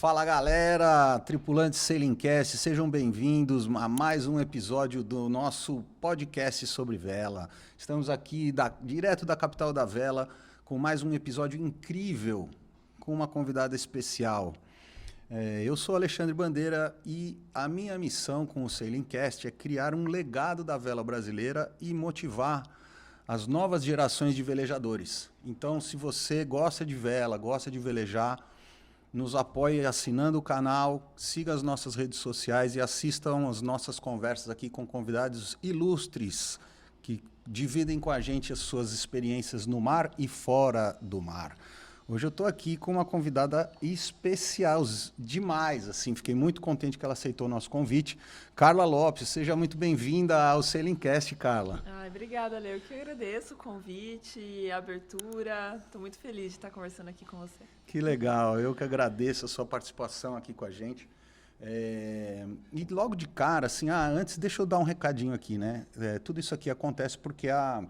Fala galera, tripulantes Sailingcast, sejam bem-vindos a mais um episódio do nosso podcast sobre vela. Estamos aqui direto da capital da vela com mais um episódio incrível com uma convidada especial. Eu sou Alexandre Bandeira e a minha missão com o Sailingcast é criar um legado da vela brasileira e motivar as novas gerações de velejadores. Então, se você gosta de vela, gosta de velejar, nos apoie assinando o canal, siga as nossas redes sociais e assistam as nossas conversas aqui com convidados ilustres que dividem com a gente as suas experiências no mar e fora do mar. Hoje eu estou aqui com uma convidada especial demais, assim, fiquei muito contente que ela aceitou o nosso convite. Carla Lopes, seja muito bem-vinda ao Sailingcast, Carla. Obrigada, Leo. Eu que agradeço o convite, a abertura. Estou muito feliz de estar conversando aqui com você. Que legal, eu que agradeço a sua participação aqui com a gente. E logo de cara, assim, antes deixa eu dar um recadinho aqui, né? Tudo isso aqui acontece porque a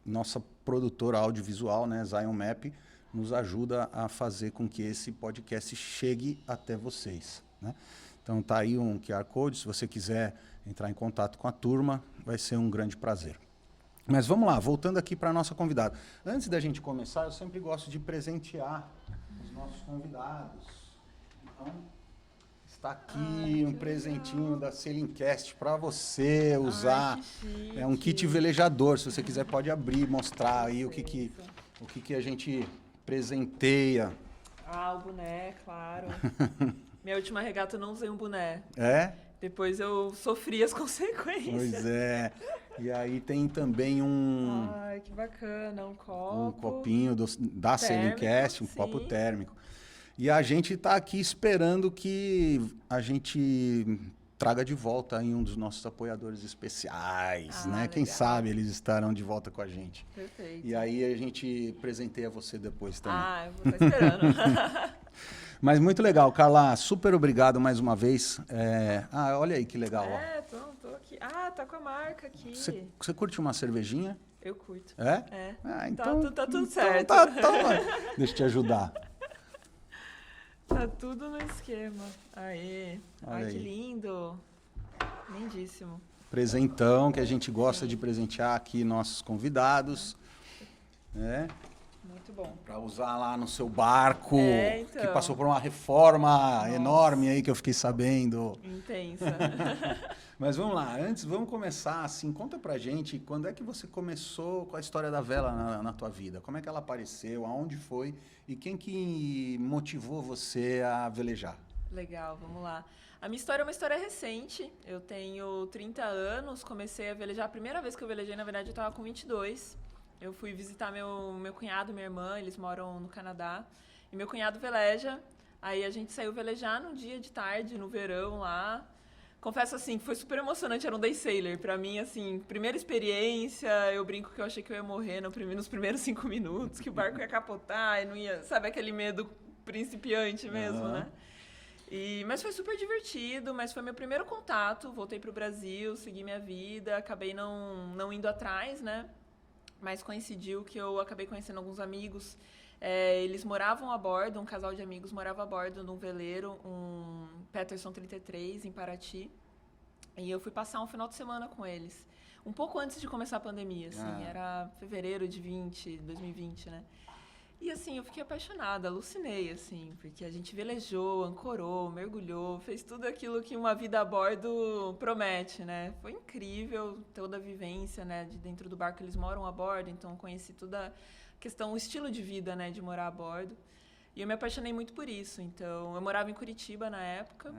nossa produtora audiovisual, né, Zion Map, nos ajuda a fazer com que esse podcast chegue até vocês, né? Então tá aí um QR Code, se você quiser entrar em contato com a turma, vai ser um grande prazer. Mas vamos lá, voltando aqui para a nossa convidada. Antes da gente começar, eu sempre gosto de presentear os nossos convidados. Então, está aqui um presentinho da Sailingcast para você usar. É um kit velejador, se você quiser pode abrir, mostrar aí o que a gente presenteia. O boné, claro. Minha última regata eu não usei um boné. É? Depois eu sofri as consequências. Pois é. E aí tem também Ai, que bacana, um copo. Um copinho da Sailingcast, um copo térmico. E a gente está aqui esperando que a gente traga de volta aí um dos nossos apoiadores especiais, né? Legal. Quem sabe eles estarão de volta com a gente. Perfeito. E aí a gente presenteia você depois também. Eu vou estar esperando. Mas muito legal, Carla, super obrigado mais uma vez. Olha aí que legal. Tô aqui. Tá com a marca aqui. Você curte uma cervejinha? Eu curto. É? Então, tá tudo certo. Deixa eu te ajudar. Tá tudo no esquema. Aê. Olha Que aí. lindo. Lindíssimo. Presentão que a gente gosta de presentear aqui nossos convidados. Né? Muito bom. Para usar lá no seu barco, então. que passou por uma reforma enorme aí que eu fiquei sabendo. Intensa. Mas vamos lá, vamos começar assim, conta pra gente quando é que você começou com a história da vela na tua vida? Como é que ela apareceu, aonde foi e quem que motivou você a velejar? Legal, vamos lá. A minha história é uma história recente, eu tenho 30 anos, comecei a velejar, a primeira vez que eu velejei, na verdade, eu estava com 22. Eu fui visitar meu cunhado e minha irmã, eles moram no Canadá, e meu cunhado veleja, aí a gente saiu velejar num dia de tarde, no verão lá. Confesso, assim, que foi super emocionante, era um day sailor. Pra mim, assim, primeira experiência, eu brinco que eu achei que eu ia morrer nos primeiros 5 minutos, que o barco ia capotar e não ia... Sabe aquele medo principiante mesmo, né? Mas foi super divertido, mas foi meu primeiro contato. Voltei pro Brasil, segui minha vida, acabei não indo atrás, né? Mas coincidiu que eu acabei conhecendo alguns amigos. Eles moravam a bordo, um casal de amigos morava a bordo de um veleiro, um Peterson 33, em Paraty. E eu fui passar um final de semana com eles. Um pouco antes de começar a pandemia, assim. Era fevereiro de 2020, né? E, assim, eu fiquei apaixonada, alucinei, assim. Porque a gente velejou, ancorou, mergulhou, fez tudo aquilo que uma vida a bordo promete, né? Foi incrível toda a vivência, né? De dentro do barco, eles moram a bordo, então conheci toda... questão, o estilo de vida, né, de morar a bordo. E eu me apaixonei muito por isso. Então, eu morava em Curitiba na época.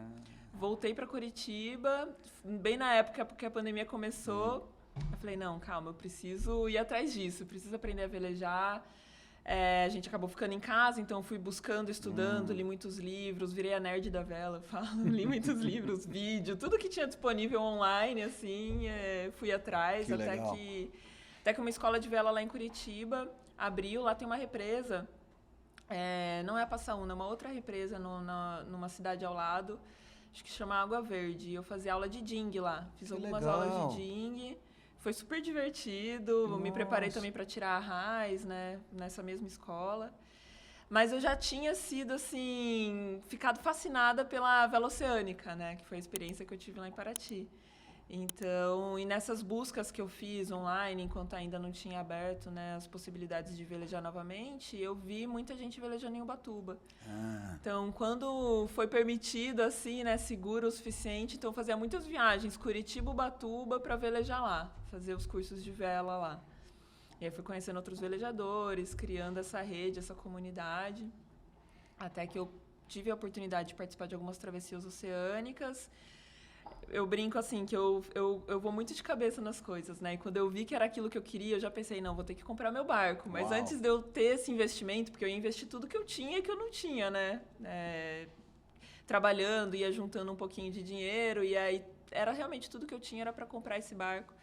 Voltei para Curitiba, bem na época que a pandemia começou. Eu falei, não, calma, eu preciso ir atrás disso, preciso aprender a velejar. A gente acabou ficando em casa, então fui buscando, estudando, li muitos livros, virei a nerd da vela, eu falo, li muitos livros, vídeo, tudo que tinha disponível online, assim, fui atrás, até que uma escola de vela lá em Curitiba abriu, lá tem uma represa, não é a Passaúna, é uma outra represa numa cidade ao lado, acho que chama Água Verde. Eu fazia aula de ding lá, fiz algumas aulas de ding, foi super divertido, me preparei também para tirar a RAIS, né, nessa mesma escola. Mas eu já tinha sido, assim, ficado fascinada pela vela oceânica, né? Que foi a experiência que eu tive lá em Paraty. Então, e nessas buscas que eu fiz online, enquanto ainda não tinha aberto, né, as possibilidades de velejar novamente, eu vi muita gente velejando em Ubatuba. Então, quando foi permitido, assim, né, seguro o suficiente, então eu fazia muitas viagens, Curitiba, Ubatuba, para velejar lá, fazer os cursos de vela lá. E aí fui conhecendo outros velejadores, criando essa rede, essa comunidade, até que eu tive a oportunidade de participar de algumas travessias oceânicas. Eu brinco assim, que eu vou muito de cabeça nas coisas, né? E quando eu vi que era aquilo que eu queria, eu já pensei, não, vou ter que comprar meu barco. Mas Uau. antes de eu ter esse investimento, porque eu ia investir tudo que eu tinha e que eu não tinha, né? Trabalhando, ia juntando um pouquinho de dinheiro, e aí era realmente tudo que eu tinha era para comprar esse barco.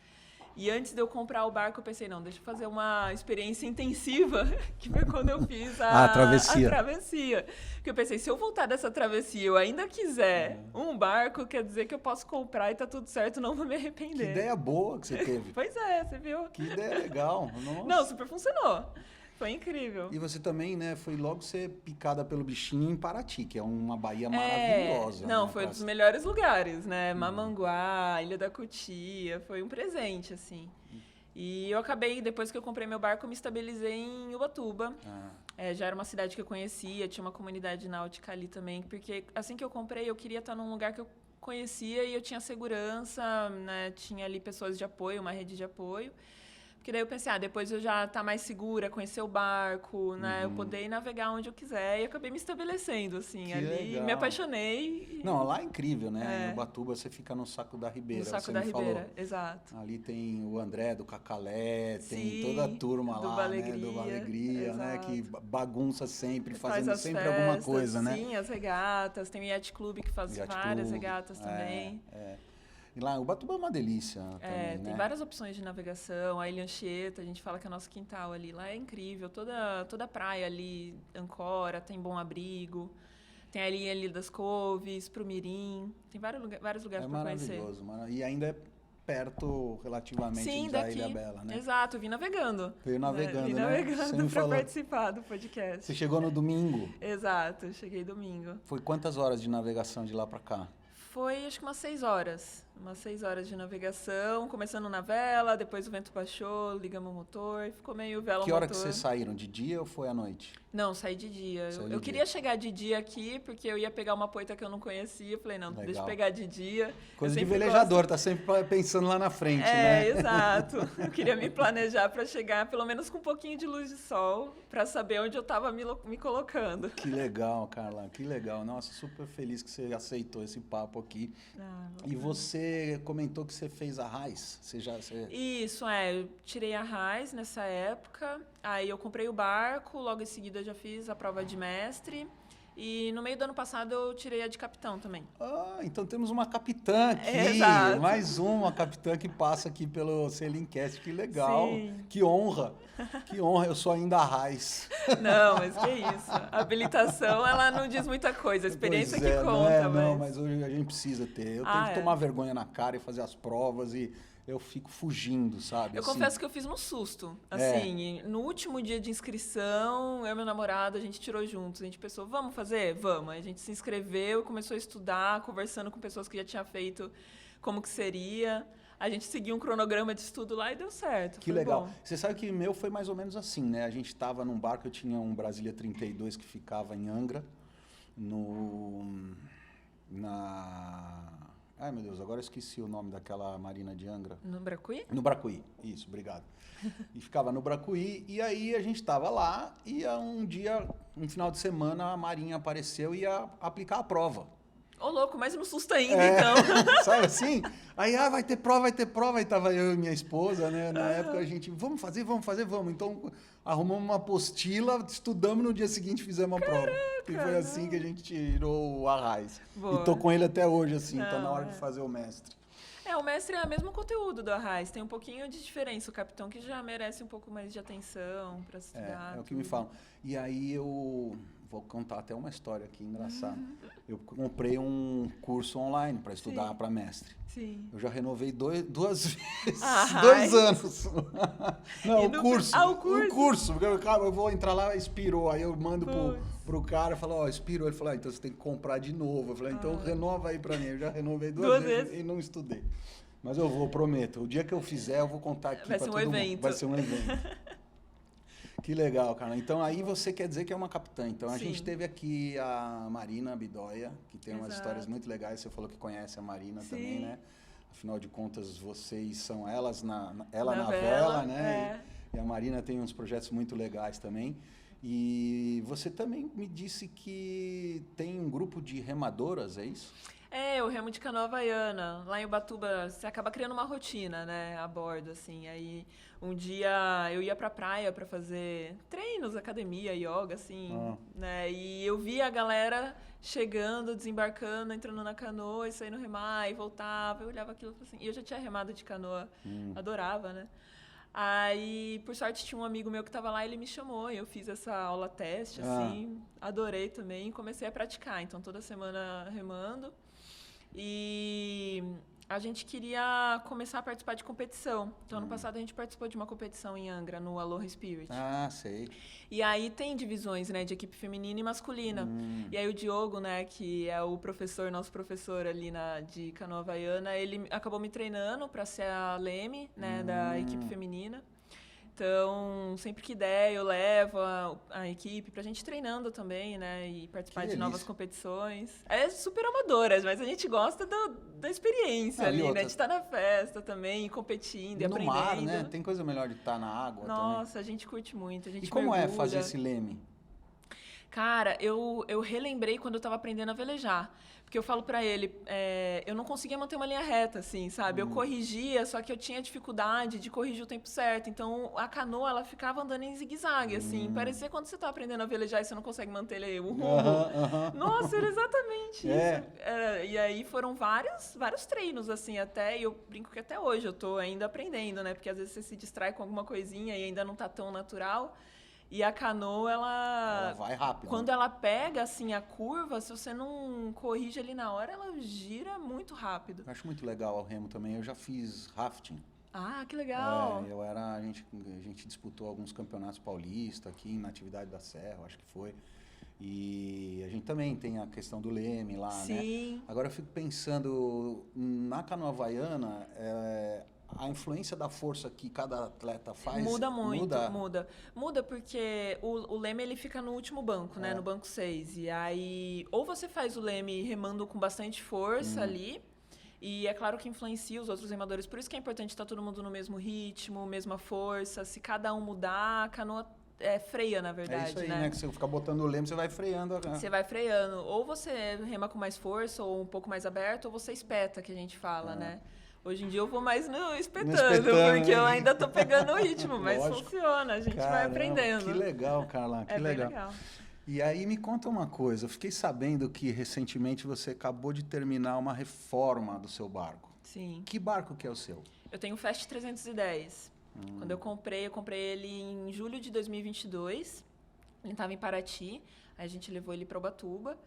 E antes de eu comprar o barco, eu pensei, não, deixa eu fazer uma experiência intensiva, que foi quando eu fiz a travessia. Porque eu pensei, se eu voltar dessa travessia e eu ainda quiser um barco, quer dizer que eu posso comprar e tá tudo certo, não vou me arrepender. Que ideia boa que você teve. Pois é, você viu? Que ideia legal. Nossa. Não, super funcionou. Foi incrível. E você também, né, foi logo ser picada pelo bichinho em Paraty, que é uma baía maravilhosa. Não, né, foi um dos melhores lugares, né? Mamanguá, Ilha da Cutia, foi um presente, assim. E eu acabei, depois que eu comprei meu barco, eu me estabilizei em Ubatuba. Já era uma cidade que eu conhecia, tinha uma comunidade náutica ali também, porque assim que eu comprei, eu queria estar num lugar que eu conhecia e eu tinha segurança, né? Tinha ali pessoas de apoio, uma rede de apoio. Porque daí eu pensei, depois eu já tá mais segura, conhecer o barco, né? Eu poder ir navegar onde eu quiser. E acabei me estabelecendo, assim, Que ali. legal. Me apaixonei. Não, lá é incrível, né? Em Ubatuba você fica no Saco da Ribeira. No Saco você da me Ribeira, falou. exato. Ali tem o André do Cacalé, tem Sim, toda a turma do lá, Valegria, né? Do Alegria, né? exato. Que bagunça sempre, Faz fazendo as sempre festas, alguma coisa, né? Sim, as regatas. Tem o Yacht Club que faz Yacht várias Club, regatas também. E lá, Ubatuba é uma delícia também, Tem né? várias opções de navegação. A Ilha Anchieta, a gente fala que é nosso quintal ali. Lá é incrível. Toda a praia ali, Ancora, tem Bom Abrigo. Tem ali a Ilha das Couves, Prumirim. Tem vários lugares para conhecer. É maravilhoso. E ainda é perto, relativamente, da daqui. Ilhabela, né? Exato, vim navegando. Veio navegando, Vim né? navegando para participar do podcast. Você chegou no domingo. Exato, cheguei domingo. Foi quantas horas de navegação de lá para cá? Foi, acho que umas 6 horas. Umas 6 horas de navegação, começando na vela, depois o vento baixou, ligamos o motor, ficou meio vela Que motor. hora que vocês saíram? De dia ou foi à noite? Não, saí de dia. Eu queria chegar de dia aqui, porque eu ia pegar uma poita que eu não conhecia. Eu falei, não, deixa eu pegar de dia. Coisa de velejador, tá sempre pensando lá na frente, né? Exato. Eu queria me planejar para chegar, pelo menos com um pouquinho de luz de sol, para saber onde eu estava me colocando. Que legal, Carla, que legal. Nossa, super feliz que você aceitou esse papo aqui. E você comentou que você fez a RAIS. Isso, eu tirei a RAIS nessa época. Aí eu comprei o barco, logo em seguida eu já fiz a prova de mestre. E no meio do ano passado eu tirei a de capitão também. Então temos uma capitã aqui. Exato. Mais uma capitã que passa aqui pelo Selincast. Que legal. Sim. Que honra. Que honra. Eu sou ainda a RAIS. Não, mas que isso. A habilitação, ela não diz muita coisa. A experiência que conta. Não, mas hoje a gente precisa ter. Eu tenho que tomar vergonha na cara e fazer as provas e... Eu fico fugindo, sabe? Eu confesso que eu fiz no susto. Assim, no último dia de inscrição, eu e meu namorado, a gente tirou juntos. A gente pensou, vamos fazer? Vamos. Aí a gente se inscreveu, começou a estudar, conversando com pessoas que já tinham feito como que seria. A gente seguiu um cronograma de estudo lá e deu certo. Que legal. Bom. Você sabe que o meu foi mais ou menos assim, né? A gente estava num barco, eu tinha um Brasília 32 que ficava em Angra, Ai, meu Deus, agora eu esqueci o nome daquela marina de Angra. No Bracuí? No Bracuí, isso, obrigado. E ficava no Bracuí, e aí a gente estava lá, e um final de semana, a marinha apareceu e ia aplicar a prova. Ô, louco, mas no susto ainda, então. Sabe assim? Aí, vai ter prova. Aí tava eu e minha esposa, né? Na época a gente, vamos fazer. Então, arrumamos uma apostila, estudamos, no dia seguinte fizemos a prova. E foi assim que a gente tirou o Arraiz. E tô com ele até hoje, assim, tá na hora de fazer o mestre. O mestre é o mesmo conteúdo do Arraiz, tem um pouquinho de diferença. O capitão que já merece um pouco mais de atenção para estudar. É o que me falam. E aí eu vou contar até uma história aqui engraçada. Eu comprei um curso online para estudar para mestre. Sim. Eu já renovei duas vezes, Ai. 2 anos. Não, E o curso. o curso. O curso. Porque, cara, eu vou entrar lá, expirou. Aí eu mando Putz. pro cara e falo, ó, expirou. Ele falou, então você tem que comprar de novo. Eu falei, então renova aí para mim. Eu já renovei 2 vezes e não estudei. Mas eu vou, prometo. O dia que eu fizer, eu vou contar aqui para todo mundo. Vai ser um evento. Que legal, cara. Então, aí você quer dizer que é uma capitã. Então, a gente teve aqui a Marina Bidoia, que tem umas histórias muito legais. Você falou que conhece a Marina também, né? Afinal de contas, vocês são elas na vela, né? E a Marina tem uns projetos muito legais também. E você também me disse que tem um grupo de remadoras, é isso? Eu remo de canoa havaiana. Lá em Ubatuba, você acaba criando uma rotina, né, a bordo, assim. Aí, um dia eu ia pra praia pra fazer treinos, academia, yoga, assim, né? E eu via a galera chegando, desembarcando, entrando na canoa e saindo remar e voltava. Eu olhava aquilo assim. E eu já tinha remado de canoa, adorava, né? Aí, por sorte, tinha um amigo meu que estava lá e ele me chamou. E eu fiz essa aula teste, assim, adorei também e comecei a praticar. Então, toda semana remando. E a gente queria começar a participar de competição. Então, ano passado, a gente participou de uma competição em Angra, no Aloha Spirit. Ah, sei. E aí tem divisões, né, de equipe feminina e masculina. E aí o Diogo, né, que é o professor, nosso professor ali de canoa havaiana, ele acabou me treinando para ser a leme, né, da equipe feminina. Então, sempre que der, eu levo a equipe pra gente ir treinando também, né? E participar de novas competições. É super amadoras, mas a gente gosta da experiência ali, né? De estar na festa também, competindo e aprendendo. No mar, né? Tem coisa melhor de estar na água também. Nossa, a gente curte muito, a gente E como mergulha. é fazer esse leme? Cara, eu relembrei quando eu tava aprendendo a velejar. Porque eu falo pra ele, eu não conseguia manter uma linha reta, assim, sabe? Eu corrigia, só que eu tinha dificuldade de corrigir o tempo certo. Então, a canoa, ela ficava andando em zigue-zague, assim. Parecia quando você tá aprendendo a velejar e você não consegue manter o rumo. Nossa, era exatamente isso. E aí, foram vários treinos, assim, até... E eu brinco que até hoje eu tô ainda aprendendo, né? Porque às vezes você se distrai com alguma coisinha e ainda não tá tão natural. E a canoa, ela vai rápido. Quando ela pega, assim, a curva, se você não corrige ali na hora, ela gira muito rápido. Eu acho muito legal o remo também. Eu já fiz rafting. Ah, que legal. A gente disputou alguns campeonatos paulistas aqui na Atividade da Serra, acho que foi. E a gente também tem a questão do leme lá, né? Agora eu fico pensando, na canoa havaiana, a influência da força que cada atleta faz... Muda muito, muda porque o leme ele fica no último banco, né? No banco 6. E aí, ou você faz o leme remando com bastante força ali, e é claro que influencia os outros remadores. Por isso que é importante estar todo mundo no mesmo ritmo, mesma força. Se cada um mudar, a canoa freia, na verdade, É isso aí, né? Que você fica botando o leme, você vai freando. Você vai freando. Ou você rema com mais força, ou um pouco mais aberto, ou você espeta, que a gente fala, né? Hoje em dia eu vou mais espetando, porque eu ainda tô pegando o ritmo, mas funciona, a gente vai aprendendo. Que legal, Carla, que legal. Bem legal. E aí me conta uma coisa, eu fiquei sabendo que recentemente você acabou de terminar uma reforma do seu barco. Sim. Que barco que é o seu? Eu tenho o Fast 310. Quando eu comprei ele em julho de 2022. Ele estava em Paraty, aí a gente levou ele para Ubatuba.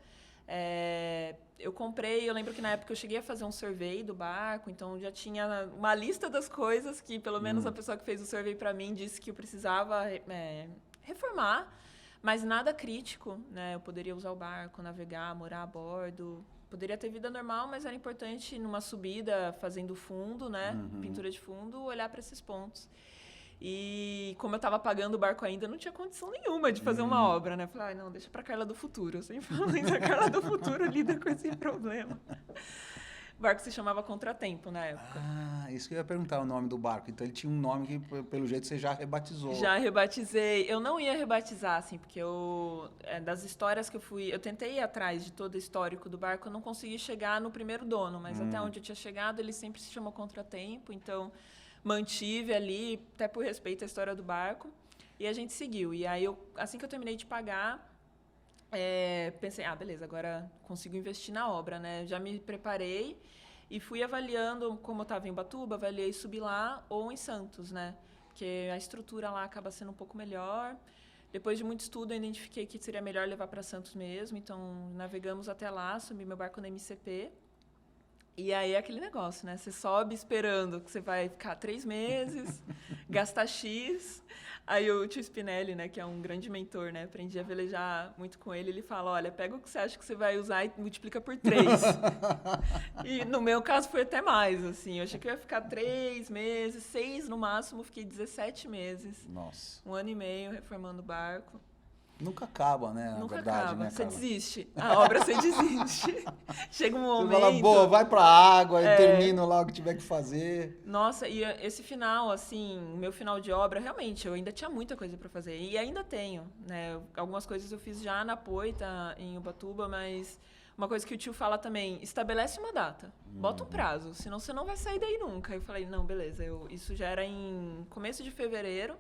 Eu lembro que na época eu cheguei a fazer um survey do barco, então já tinha uma lista das coisas que, pelo menos a pessoa que fez o survey para mim disse que eu precisava reformar, mas nada crítico, né? Eu poderia usar o barco, navegar, morar a bordo, poderia ter vida normal, mas era importante numa subida, fazendo fundo, né? Pintura de fundo, olhar para esses pontos. E como eu estava pagando o barco ainda, não tinha condição nenhuma de fazer uma obra, né? Falei, não, deixa pra Carla do Futuro. Eu sempre falo isso, a Carla do Futuro lida com esse problema. O barco se chamava Contratempo na época. Ah, isso que eu ia perguntar, o nome do barco. Então ele tinha um nome que, pelo jeito, você já rebatizou. Já rebatizei. Eu não ia rebatizar, assim, porque das histórias que eu tentei ir atrás de todo o histórico do barco, eu não consegui chegar no primeiro dono, mas até onde eu tinha chegado, ele sempre se chamou Contratempo, então... mantive ali, até por respeito à história do barco, e a gente seguiu. E aí, assim que eu terminei de pagar, pensei, beleza, agora consigo investir na obra, né? Já me preparei e fui avaliando, como eu estava em Ubatuba, avaliei subir lá ou em Santos, né? Porque a estrutura lá acaba sendo um pouco melhor. Depois de muito estudo, eu identifiquei que seria melhor levar para Santos mesmo. Então, navegamos até lá, subi meu barco na MCP. E aí é aquele negócio, né? Você sobe esperando que você vai ficar 3 meses, gastar X. Aí o tio Spinelli, né, que é um grande mentor, né? Aprendi a velejar muito com ele. Ele fala, olha, pega o que você acha que você vai usar e multiplica por 3. E no meu caso foi até mais, assim. Eu achei que eu ia ficar 3 meses, 6 no máximo. Fiquei 17 meses. Nossa. 1 ano e meio reformando o barco. Nunca acaba, né? Nunca verdade, acaba. né, Você Carla? desiste. A obra você desiste. Chega um Você momento... fala, boa, vai pra água, eu termino lá o que tiver que fazer. Nossa, e esse final, assim, o meu final de obra, realmente, eu ainda tinha muita coisa para fazer. E ainda tenho, né? Algumas coisas eu fiz já na Poita, em Ubatuba, mas uma coisa que o tio fala também, estabelece uma data, bota um prazo, senão você não vai sair daí nunca. Eu falei, não, beleza, isso já era em começo de fevereiro,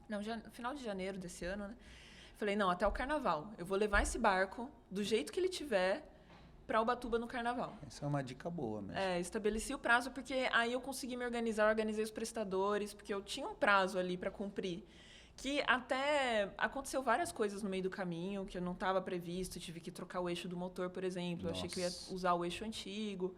não, final de janeiro desse ano, né? Falei, não, até o carnaval. Eu vou levar esse barco, do jeito que ele tiver, para Ubatuba no carnaval. Essa é uma dica boa mesmo. Estabeleci o prazo, porque aí eu consegui me organizar, organizei os prestadores, porque eu tinha um prazo ali para cumprir. Que até aconteceu várias coisas no meio do caminho, que eu não estava previsto, tive que trocar o eixo do motor, por exemplo. Eu achei que eu ia usar o eixo antigo.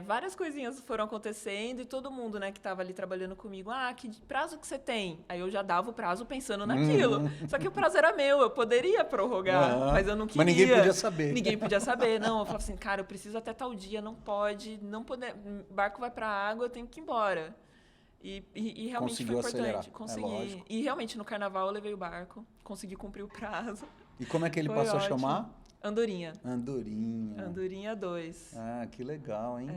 Várias coisinhas foram acontecendo e todo mundo, né, que estava ali trabalhando comigo, que prazo que você tem? Aí eu já dava o prazo pensando naquilo. Só que o prazo era meu, eu poderia prorrogar, mas eu não queria. Mas ninguém podia saber. Ninguém podia saber, não. Eu falava assim, cara, eu preciso até tal dia, não pode, o barco vai para a água, eu tenho que ir embora. E realmente Conseguiu foi importante. acelerar. Consegui. E realmente no carnaval eu levei o barco, consegui cumprir o prazo. E como é que ele Foi passou ótimo. a chamar? Andorinha. Andorinha. Andorinha 2. Que legal, hein?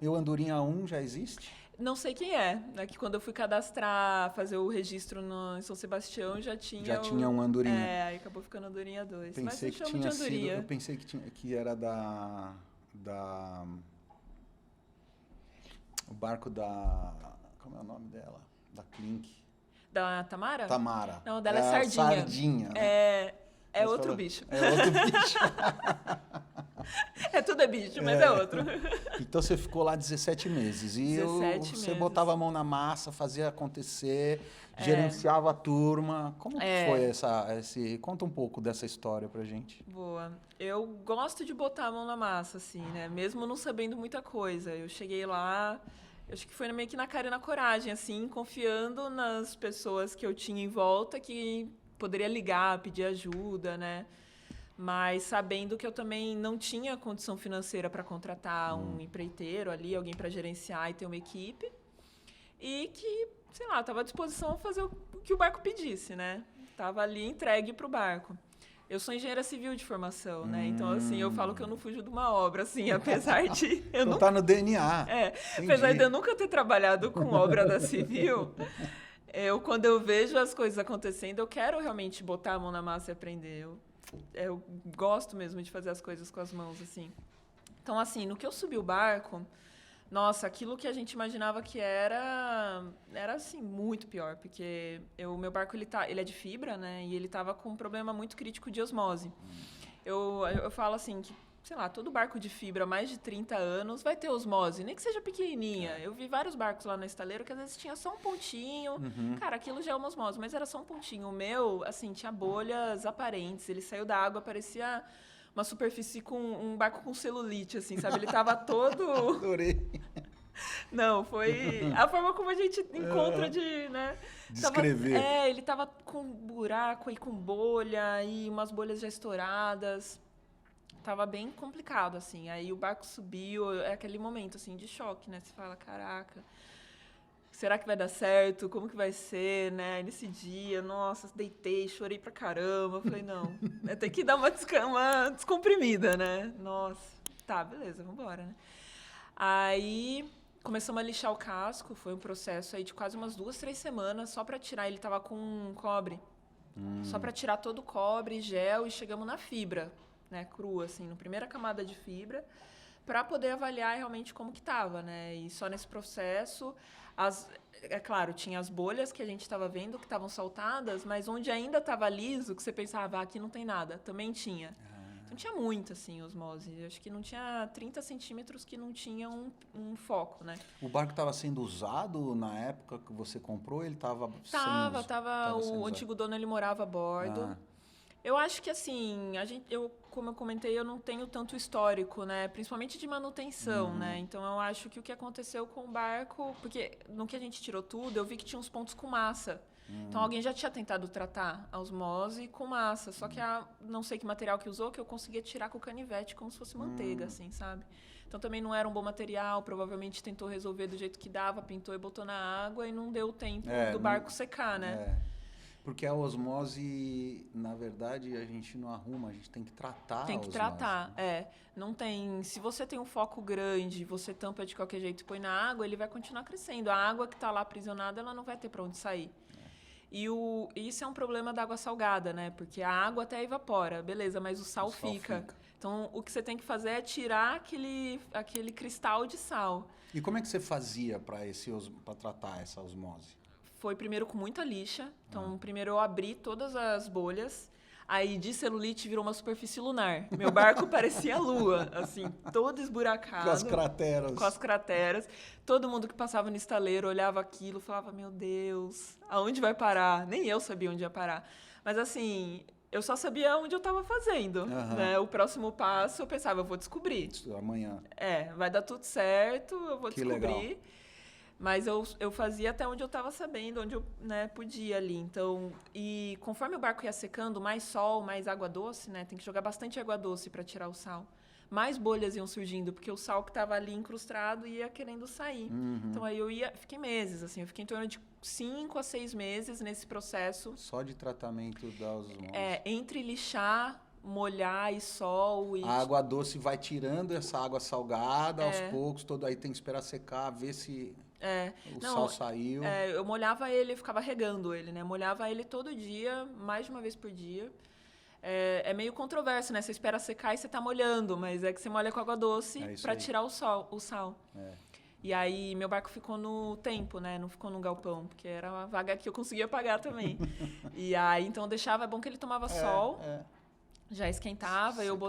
E o Andorinha 1 já existe? Não sei quem é. É que quando eu fui cadastrar, fazer o registro em São Sebastião, já tinha... Já tinha um Andorinha. Aí acabou ficando Andorinha 2. Pensei Mas eu que chamo tinha de Andorinha. Eu pensei que era o barco da... Como é o nome dela? Da Clink. Da Tamara? Tamara. Não, dela é a Sardinha. Sardinha. Né? É outro bicho. É outro bicho. Tudo é bicho, mas é outro. Então você ficou lá 17 meses. E 17 você meses. botava a mão na massa, fazia acontecer, gerenciava a turma. Como que foi esse... Conta um pouco dessa história pra gente. Boa. Eu gosto de botar a mão na massa, assim, né? Mesmo não sabendo muita coisa. Eu cheguei lá, acho que foi meio que na cara e na coragem, assim, confiando nas pessoas que eu tinha em volta, que poderia ligar, pedir ajuda, né? Mas sabendo que eu também não tinha condição financeira para contratar um empreiteiro ali, alguém para gerenciar e ter uma equipe. E que, sei lá, estava à disposição a fazer o que o barco pedisse, né? Estava ali entregue para o barco. Eu sou engenheira civil de formação, né? Então, assim, eu falo que eu não fujo de uma obra, assim, apesar de... Não tá no DNA. Apesar de eu nunca ter trabalhado com obra da civil, quando eu vejo as coisas acontecendo, eu quero realmente botar a mão na massa e aprender. Eu gosto mesmo de fazer as coisas com as mãos, assim. Então, assim, no que eu subi o barco, nossa, aquilo que a gente imaginava que era assim, muito pior, porque o meu barco, ele é de fibra, né, e ele estava com um problema muito crítico de osmose. Eu falo assim, que, sei lá, todo barco de fibra, mais de 30 anos, vai ter osmose, nem que seja pequenininha. Eu vi vários barcos lá na estaleira que às vezes tinha só um pontinho. Cara, aquilo já é uma osmose, mas era só um pontinho. O meu, assim, tinha bolhas aparentes. Ele saiu da água, parecia uma superfície com um barco com celulite, assim, sabe? Ele tava todo... Adorei. Não, foi a forma como a gente encontra de, né? Descrever. Ele tava com buraco e com bolha e umas bolhas já estouradas. Tava bem complicado, assim. Aí o barco subiu, é aquele momento, assim, de choque, né? Você fala, caraca, será que vai dar certo? Como que vai ser, né? Nesse dia, nossa, deitei, chorei pra caramba. Falei, não, tem que dar uma descomprimida, né? Nossa, tá, beleza, vambora, né? Aí começamos a lixar o casco, foi um processo aí de quase umas 2, 3 semanas, só pra tirar, ele tava com cobre. Só pra tirar todo o cobre, gel, e chegamos na fibra, né, crua, assim, na primeira camada de fibra, para poder avaliar realmente como que estava, né? E só nesse processo, é claro, tinha as bolhas que a gente estava vendo que estavam saltadas, mas onde ainda estava liso, que você pensava, aqui não tem nada, também tinha. Então tinha muito, assim, osmose. Eu acho que não tinha 30 centímetros que não tinha um foco, né? O barco estava sendo usado na época que você comprou? Ele estava Tava. sendo O usado? antigo dono, ele morava a bordo. Ah, Eu acho que, assim, como eu comentei, eu não tenho tanto histórico, né? Principalmente de manutenção, né? Então, eu acho que o que aconteceu com o barco... Porque no que a gente tirou tudo, eu vi que tinha uns pontos com massa. Então, alguém já tinha tentado tratar a osmose com massa. Só que não sei que material que usou, que eu conseguia tirar com o canivete como se fosse manteiga, assim, sabe? Então, também não era um bom material. Provavelmente tentou resolver do jeito que dava, pintou e botou na água. E não deu tempo do barco secar, né? Porque a osmose, na verdade, a gente não arruma, a gente tem que tratar Tem a que osmose. tratar, Não tem... Se você tem um foco grande, você tampa de qualquer jeito e põe na água, ele vai continuar crescendo. A água que está lá aprisionada, ela não vai ter para onde sair. E isso é um problema da água salgada, né? Porque a água até evapora, beleza, mas o sal fica. Então, o que você tem que fazer é tirar aquele cristal de sal. E como é que você fazia para tratar essa osmose? Foi primeiro com muita lixa. Então, primeiro eu abri todas as bolhas. Aí, de celulite, virou uma superfície lunar. Meu barco parecia a lua, assim, todo esburacado. Com as crateras. Com as crateras. Todo mundo que passava no estaleiro olhava aquilo, falava, meu Deus, aonde vai parar? Nem eu sabia onde ia parar. Mas, assim, eu só sabia onde eu estava fazendo. Né? O próximo passo, eu pensava, eu vou descobrir. Amanhã. Vai dar tudo certo, eu vou descobrir. Legal. Mas eu fazia até onde eu estava sabendo, onde eu podia ali. Então, e conforme o barco ia secando, mais sol, mais água doce, né? Tem que jogar bastante água doce para tirar o sal. Mais bolhas iam surgindo, porque o sal que estava ali incrustado ia querendo sair. Então, aí fiquei meses, assim. Eu fiquei em torno de 5 a 6 meses nesse processo. Só de tratamento da osmose. Entre lixar, molhar e sol. A água doce vai tirando essa água salgada aos poucos, aí tem que esperar secar, ver se... o sal saiu. Eu molhava ele, ficava regando ele, né? Molhava ele todo dia, mais de uma vez por dia. É meio controverso, né? Você espera secar e você tá molhando, mas é que você molha com água doce para tirar o sal. E aí, meu barco ficou no tempo, né? Não ficou no galpão, porque era uma vaga que eu conseguia pagar também. E aí, então, eu deixava... É bom que ele tomava sol. Já esquentava, eu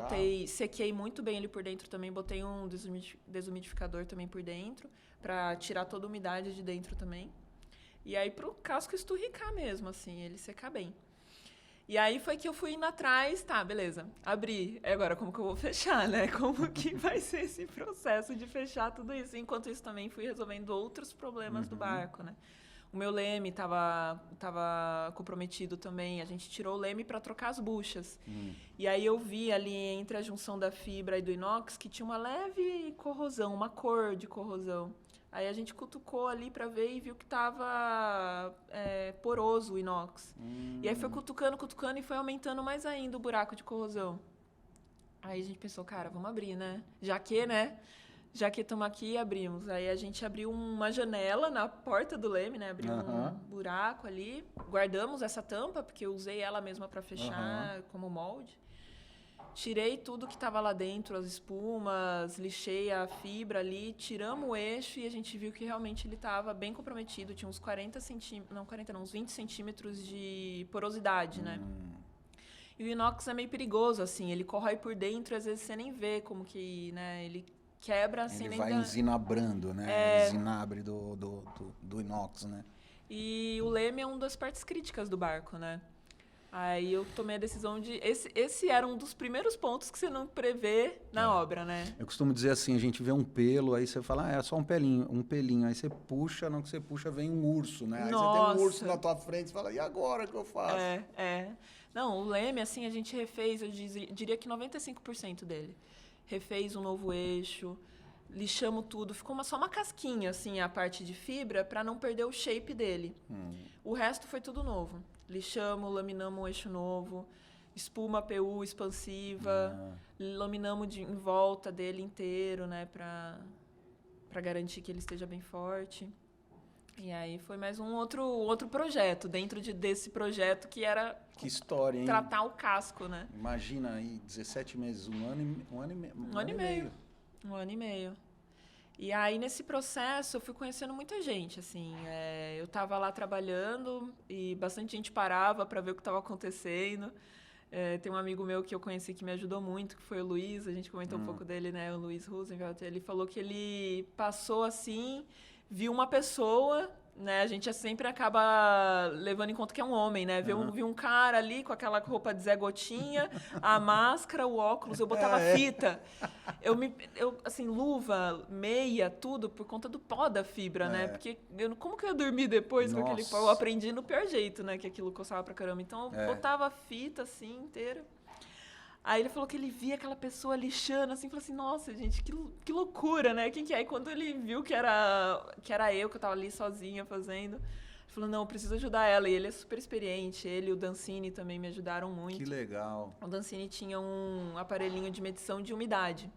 sequei muito bem ele por dentro também, botei um desumidificador também por dentro, para tirar toda a umidade de dentro também. E aí pro casco esturricar mesmo, assim, ele secar bem. E aí foi que eu fui indo atrás, tá, beleza, abri. Agora, como que eu vou fechar, né? Como que vai ser esse processo de fechar tudo isso? Enquanto isso também fui resolvendo outros problemas do barco, né? O meu leme estava comprometido também. A gente tirou o leme para trocar as buchas. E aí eu vi ali entre a junção da fibra e do inox que tinha uma leve corrosão, uma cor de corrosão. Aí a gente cutucou ali para ver e viu que estava poroso o inox. E aí foi cutucando e foi aumentando mais ainda o buraco de corrosão. Aí a gente pensou, cara, vamos abrir, né? Já que estamos aqui, abrimos. Aí a gente abriu uma janela na porta do leme, né? Abriu um buraco ali. Guardamos essa tampa, porque eu usei ela mesma para fechar como molde. Tirei tudo que estava lá dentro, as espumas, lixei a fibra ali, tiramos o eixo e a gente viu que realmente ele estava bem comprometido. Tinha uns 40 centímetros, não 40 não, uns 20 centímetros de porosidade, né? E o inox é meio perigoso, assim, ele corrói por dentro e às vezes você nem vê como que, né, ele quebra assim... Ele vai ensinabrando, né? Ensinabre do inox, né? E o leme é uma das partes críticas do barco, né? Aí eu tomei a decisão de... Esse era um dos primeiros pontos que você não prevê na obra, né? Eu costumo dizer assim, a gente vê um pelo, aí você fala, é só um pelinho. Aí você puxa, não que você puxa, vem um urso, né? Aí você tem um urso na tua frente, você fala, e agora o que eu faço? Não, o leme, assim, a gente refez, eu diria que 95% dele. Refez um novo eixo, lixamos tudo. Ficou só uma casquinha, assim, a parte de fibra, para não perder o shape dele. O resto foi tudo novo. Lixamos, laminamos um eixo novo, espuma PU expansiva, laminamos em volta dele inteiro, né, para garantir que ele esteja bem forte. E aí foi mais um outro projeto, dentro desse projeto que era... Que história, hein? Tratar o casco, né? Imagina aí, 17 meses, um ano e meio. Um ano e meio. E aí, nesse processo, eu fui conhecendo muita gente, assim. Eu estava lá trabalhando e bastante gente parava para ver o que estava acontecendo. Tem um amigo meu que eu conheci que me ajudou muito, que foi o Luiz, a gente comentou um pouco dele, né? O Luiz Rosenfeld. Ele falou que ele passou assim, viu uma pessoa, né? A gente sempre acaba levando em conta que é um homem, né? Viu um cara ali com aquela roupa de Zé Gotinha, a máscara, o óculos, eu botava fita. Assim, luva, meia, tudo, por conta do pó da fibra, né? Porque como que eu ia dormir depois com aquele pó? Eu aprendi no pior jeito, né? Que aquilo coçava pra caramba. Então, eu botava a fita, assim, inteira. Aí ele falou que ele via aquela pessoa lixando, assim, falou assim, nossa, gente, que loucura, né? Quem que é? E quando ele viu que era eu, que eu tava ali sozinha fazendo, ele falou, não, eu preciso ajudar ela. E ele é super experiente, ele e o Dancini também me ajudaram muito. Que legal. O Dancini tinha um aparelhinho de medição de umidade.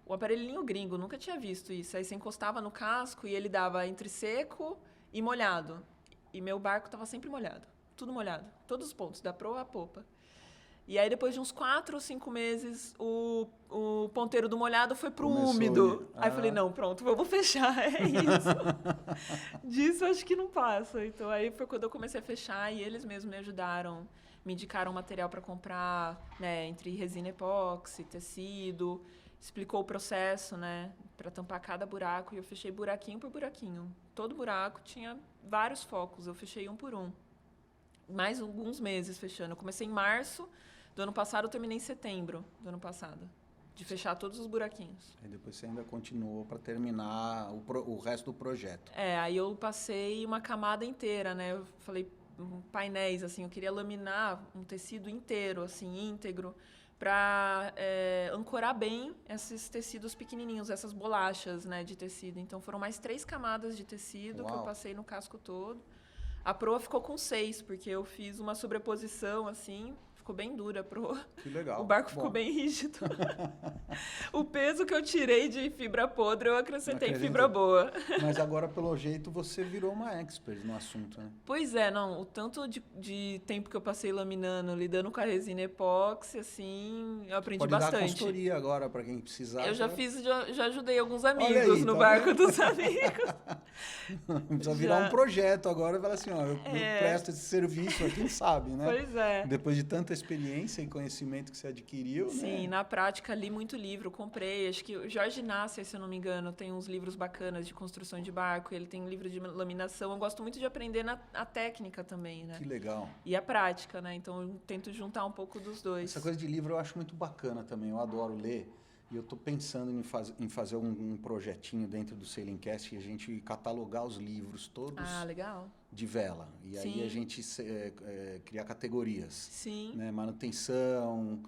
O aparelhinho gringo, nunca tinha visto isso. Aí você encostava no casco e ele dava entre seco e molhado. E meu barco tava sempre molhado, tudo molhado, todos os pontos, da proa à popa. E aí, depois de uns 4 ou 5 meses, o ponteiro do molhado foi pro úmido. Aí eu falei, não, pronto, vou fechar, é isso. Disso acho que não passa. Então, aí foi quando eu comecei a fechar e eles mesmos me ajudaram. Me indicaram material para comprar, né, entre resina epóxi, tecido. Explicou o processo, né, para tampar cada buraco. E eu fechei buraquinho por buraquinho. Todo buraco tinha vários focos, eu fechei um por um. Mais alguns meses fechando. Eu comecei em março do ano passado, eu terminei em setembro do ano passado. De fechar todos os buraquinhos. E depois você ainda continuou para terminar o resto do projeto. Aí eu passei uma camada inteira, né? Eu falei painéis, assim, eu queria laminar um tecido inteiro, assim, íntegro, para ancorar bem esses tecidos pequenininhos, essas bolachas, né, de tecido. Então foram mais 3 camadas de tecido que eu passei no casco todo. A proa ficou com 6, porque eu fiz uma sobreposição, assim, ficou bem dura a proa. Que legal. O barco ficou bem rígido. O peso que eu tirei de fibra podre, eu acrescentei em fibra boa. Mas agora, pelo jeito, você virou uma expert no assunto, né? Pois é, não. O tanto de tempo que eu passei laminando, lidando com a resina epóxi, assim, eu aprendi bastante. Pode dar consultoria agora para quem precisar. Eu já ajudei alguns amigos no barco dos amigos. Precisa virar um projeto agora e falar assim, ó, eu presto esse serviço, quem sabe, né? Pois é. Depois de tanta experiência e conhecimento que você adquiriu, Sim, né? Na prática li muito livro, comprei, acho que o Jorge Nasser, se eu não me engano, tem uns livros bacanas de construção de barco, ele tem um livro de laminação, eu gosto muito de aprender a técnica também, né? Que legal. E a prática, né? Então eu tento juntar um pouco dos dois. Essa coisa de livro eu acho muito bacana também, eu adoro ler. E eu estou pensando em fazer um projetinho dentro do Sailingcast e a gente catalogar os livros todos legal. de vela. E aí a gente criar categorias. Sim. Né? Manutenção,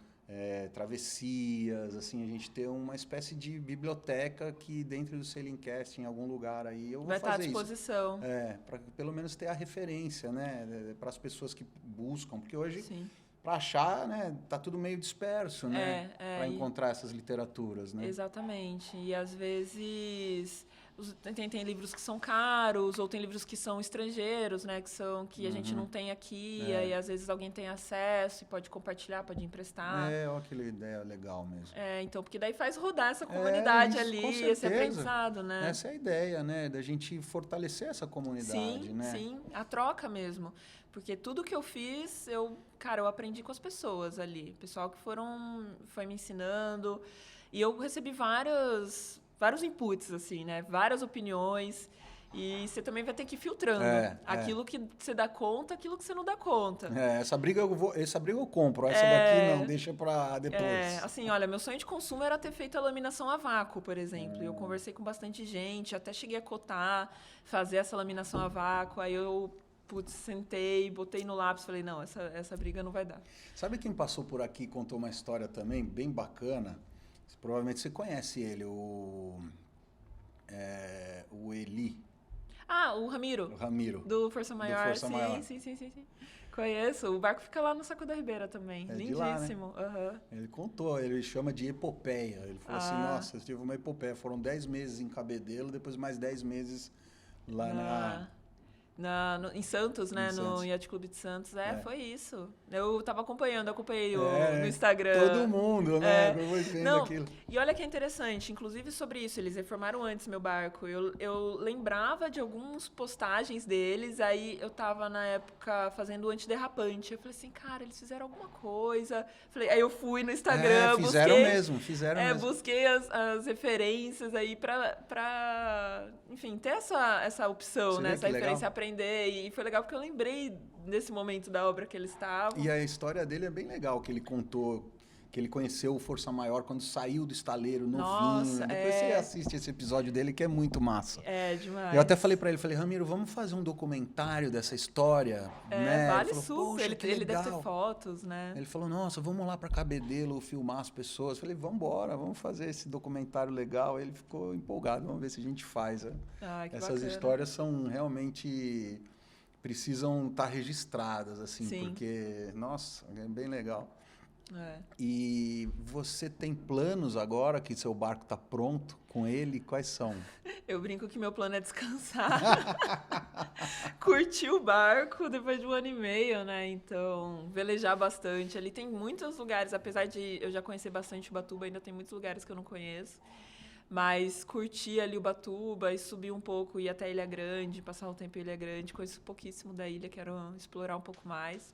travessias, assim, a gente ter uma espécie de biblioteca que dentro do Sailingcast, em algum lugar aí, eu vou vai fazer estar à disposição. para pelo menos ter a referência, né? Para as pessoas que buscam, porque hoje... Sim. Para achar, né, tá tudo meio disperso, né, para encontrar essas literaturas, né? Exatamente. E às vezes tem livros que são caros ou tem livros que são estrangeiros, né, que a gente não tem aqui, e às vezes alguém tem acesso e pode compartilhar, pode emprestar. Olha que ideia legal mesmo. Então, porque daí faz rodar essa comunidade ali, com certeza. esse aprendizado, né? Essa é a ideia, né, da gente fortalecer essa comunidade, né? Sim, a troca mesmo. Porque tudo que eu fiz, eu aprendi com as pessoas ali. O pessoal que foi me ensinando. E eu recebi vários inputs, assim, né? Várias opiniões. E você também vai ter que ir filtrando aquilo que você dá conta, aquilo que você não dá conta. Essa briga eu compro, essa daqui não, deixa para depois. Assim, olha, meu sonho de consumo era ter feito a laminação a vácuo, por exemplo. Eu conversei com bastante gente, até cheguei a cotar, fazer essa laminação a vácuo. Aí eu... sentei, botei no lápis, falei, não, essa briga não vai dar. Sabe quem passou por aqui e contou uma história também bem bacana? Provavelmente você conhece ele, o Eli. O Ramiro. O Ramiro. Do Força Maior. Sim. Conheço. O barco fica lá no Saco da Ribeira também. Lindíssimo. De lá, né? Ele contou, ele chama de epopeia. Ele falou assim, nossa, eu tive uma epopeia. Foram 10 meses em Cabedelo, depois mais 10 meses lá na... Em Santos, né? Em Santos. No Yacht Clube de Santos. É. Foi isso. Eu acompanhei no Instagram. Todo mundo, né? Foi vendo Não, aquilo. e olha que é interessante, inclusive sobre isso, eles reformaram antes meu barco. Eu lembrava de algumas postagens deles, aí eu tava na época fazendo o antiderrapante. Eu falei assim, cara, eles fizeram alguma coisa. Aí eu fui no Instagram, fizeram busquei, mesmo. Busquei as referências aí pra enfim, ter essa opção, né? Essa referência, aprender. E foi legal porque eu lembrei desse momento da obra que eles estavam. E a história dele é bem legal, que ele contou que ele conheceu o Força Maior quando saiu do estaleiro novinho. Nossa, Depois você assiste esse episódio dele, que é muito massa. É, demais. Eu até falei pra ele, Ramiro, vamos fazer um documentário dessa história, né? Vale ele falou, super, ele deve ter fotos, né? Ele falou, nossa, vamos lá pra Cabedelo filmar as pessoas. Eu falei, vamos fazer esse documentário legal. Ele ficou empolgado, vamos ver se a gente faz. Que Essas bacana. histórias são realmente... precisam estar registradas, assim, Sim. porque, nossa, é bem legal. É. E você tem planos agora que seu barco está pronto com ele? Quais são? Eu brinco que meu plano é descansar. Curtir o barco depois de 1 ano e meio, né? Então, velejar bastante. Ali tem muitos lugares, apesar de eu já conhecer bastante Ubatuba, ainda tem muitos lugares que eu não conheço. Mas curtir ali Ubatuba e subir um pouco, ir até Ilha Grande, passar um tempo em Ilha Grande, conheço pouquíssimo da ilha, quero explorar um pouco mais.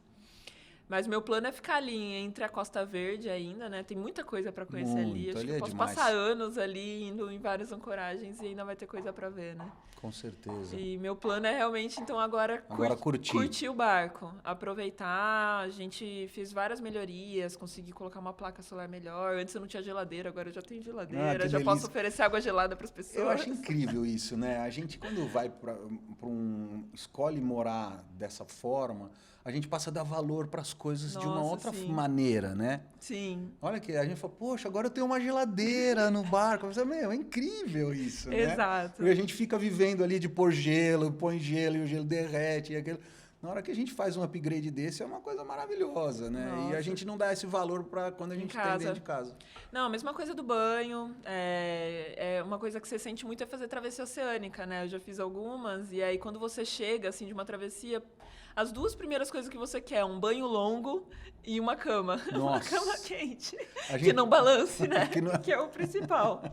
Mas meu plano é ficar ali entre a Costa Verde ainda, né? Tem muita coisa para conhecer ali. Acho que eu posso passar anos ali, indo em várias ancoragens e ainda vai ter coisa para ver, né? Com certeza. E meu plano é realmente, então, agora curtir o barco. Aproveitar. A gente fez várias melhorias, consegui colocar uma placa solar melhor. Antes eu não tinha geladeira, agora eu já tenho geladeira. Já posso oferecer água gelada para as pessoas. Eu acho incrível isso, né? A gente, quando vai para escolhe morar dessa forma, a gente passa a dar valor para as coisas de uma outra maneira, né? Sim. Olha que a gente fala, poxa, agora eu tenho uma geladeira no barco. Você, é incrível isso, né? Exato. Porque a gente fica vivendo ali de pôr gelo, põe gelo e o gelo derrete. Na hora que a gente faz um upgrade desse, é uma coisa maravilhosa, né? Nossa. E a gente não dá esse valor para quando a gente tem dentro de casa. Não, a mesma coisa do banho. Uma coisa que você sente muito é fazer travessia oceânica, né? Eu já fiz algumas, e aí quando você chega, assim, de uma travessia, as 2 primeiras coisas que você quer é um banho longo e uma cama. Nossa. Uma cama quente. Que não balance, né? Que é o principal.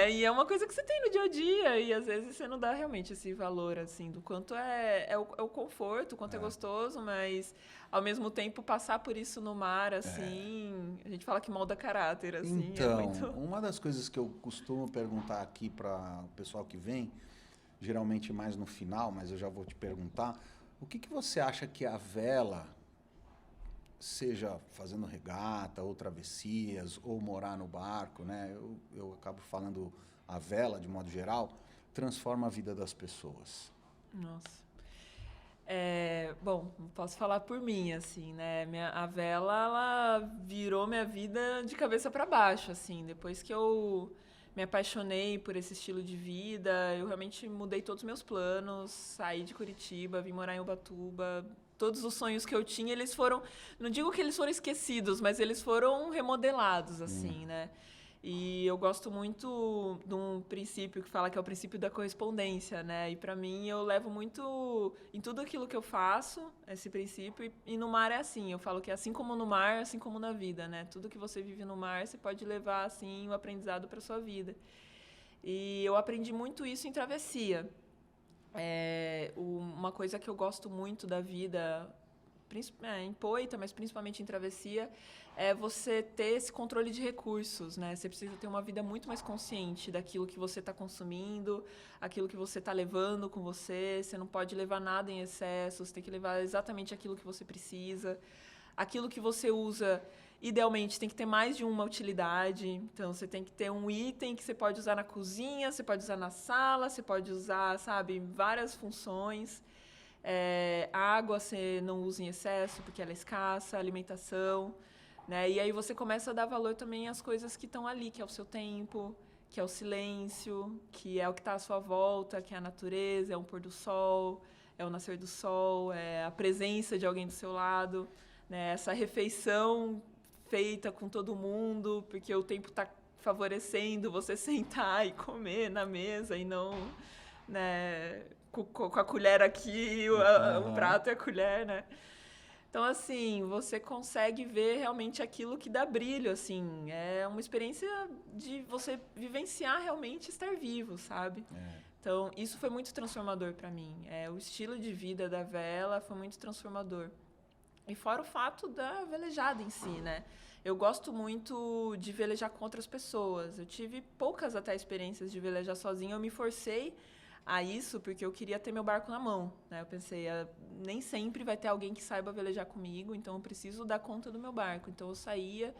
E é uma coisa que você tem no dia a dia e às vezes você não dá realmente esse valor, assim, do quanto é o conforto, o quanto é gostoso, mas ao mesmo tempo passar por isso no mar, assim, a gente fala que molda caráter, assim. Então, uma das coisas que eu costumo perguntar aqui para o pessoal que vem, geralmente mais no final, mas eu já vou te perguntar, o que você acha que a vela, seja fazendo regata, ou travessias, ou morar no barco, né? Eu acabo falando a vela, de modo geral, transforma a vida das pessoas. Nossa. Bom, posso falar por mim, assim, né? A vela, ela virou minha vida de cabeça para baixo, assim. Depois que eu me apaixonei por esse estilo de vida, eu realmente mudei todos os meus planos, saí de Curitiba, vim morar em Ubatuba. Todos os sonhos que eu tinha, eles foram... Não digo que eles foram esquecidos, mas eles foram remodelados, assim, né? E eu gosto muito de um princípio que fala que é o princípio da correspondência, né? E para mim, eu levo muito em tudo aquilo que eu faço, esse princípio. E no mar é assim, eu falo que assim como no mar, assim como na vida, né? Tudo que você vive no mar, você pode levar, assim, o aprendizado para sua vida. E eu aprendi muito isso em travessia. Uma coisa que eu gosto muito da vida, em Poita, mas principalmente em travessia, é você ter esse controle de recursos, né? Você precisa ter uma vida muito mais consciente daquilo que você está consumindo, aquilo que você está levando com você. Você não pode levar nada em excesso, você tem que levar exatamente aquilo que você precisa. Aquilo que você usa, idealmente, tem que ter mais de uma utilidade. Então, você tem que ter um item que você pode usar na cozinha, você pode usar na sala, você pode usar, sabe, várias funções. A água você não usa em excesso, porque ela é escassa, a alimentação, né? E aí você começa a dar valor também às coisas que estão ali, que é o seu tempo, que é o silêncio, que é o que está à sua volta, que é a natureza, é um pôr do sol, é o nascer do sol, é a presença de alguém do seu lado, né? Essa refeição feita com todo mundo, porque o tempo está favorecendo você sentar e comer na mesa e não, né, com a colher aqui, o prato e a colher, né? Então, assim, você consegue ver realmente aquilo que dá brilho, assim. É uma experiência de você vivenciar realmente estar vivo, sabe? Então, isso foi muito transformador para mim. O estilo de vida da vela foi muito transformador. E fora o fato da velejada em si, né? Eu gosto muito de velejar com outras pessoas. Eu tive poucas até experiências de velejar sozinha. Eu me forcei a isso porque eu queria ter meu barco na mão, né? Eu pensei, nem sempre vai ter alguém que saiba velejar comigo, então eu preciso dar conta do meu barco. Então eu saía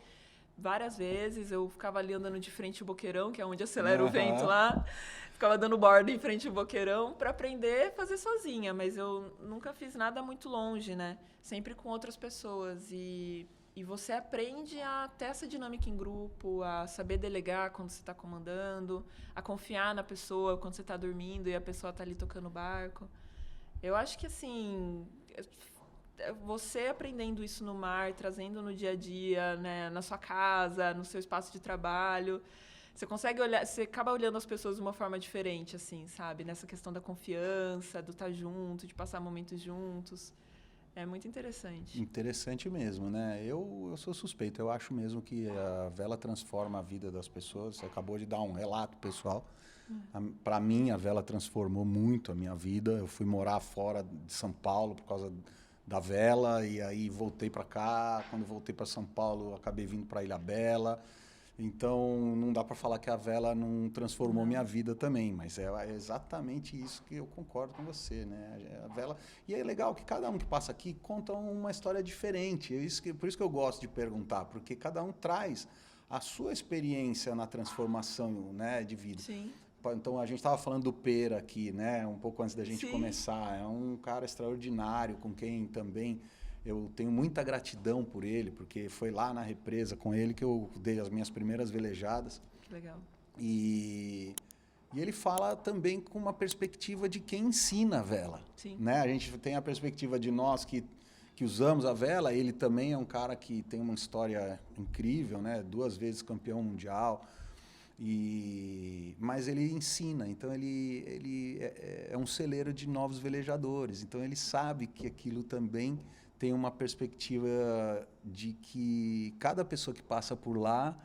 várias vezes, eu ficava ali andando de frente ao boqueirão, que é onde acelera o vento lá, ficava dando bordo em frente ao boqueirão para aprender a fazer sozinha, mas eu nunca fiz nada muito longe, né? Sempre com outras pessoas e você aprende a ter essa dinâmica em grupo, a saber delegar quando você está comandando, a confiar na pessoa quando você está dormindo e a pessoa está ali tocando o barco. Eu acho que, assim, você aprendendo isso no mar, trazendo no dia a dia, né, na sua casa, no seu espaço de trabalho, você consegue olhar, você acaba olhando as pessoas de uma forma diferente, assim, sabe? Nessa questão da confiança, do estar junto, de passar momentos juntos. É muito interessante. Interessante mesmo, né? Eu sou suspeito, eu acho mesmo que a vela transforma a vida das pessoas. Você acabou de dar um relato pessoal. Para mim, a vela transformou muito a minha vida. Eu fui morar fora de São Paulo por causa da vela e aí voltei para cá. Quando voltei para São Paulo, acabei vindo para Ilhabela. Então, não dá para falar que a vela não transformou minha vida também, mas é exatamente isso que eu concordo com você, né? A vela... E é legal que cada um que passa aqui conta uma história diferente. Por isso que eu gosto de perguntar, porque cada um traz a sua experiência na transformação, né, de vida. Sim. Então, a gente estava falando do Pera aqui, né, um pouco antes da gente Sim. começar. É um cara extraordinário, com quem também... Eu tenho muita gratidão por ele, porque foi lá na represa com ele que eu dei as minhas primeiras velejadas. Que legal. E ele fala também com uma perspectiva de quem ensina a vela. Sim. Né? A gente tem a perspectiva de nós que usamos a vela. Ele também é um cara que tem uma história incrível, né? 2 vezes campeão mundial. Mas ele ensina, então ele é um celeiro de novos velejadores. Então ele sabe que aquilo também... tem uma perspectiva de que cada pessoa que passa por lá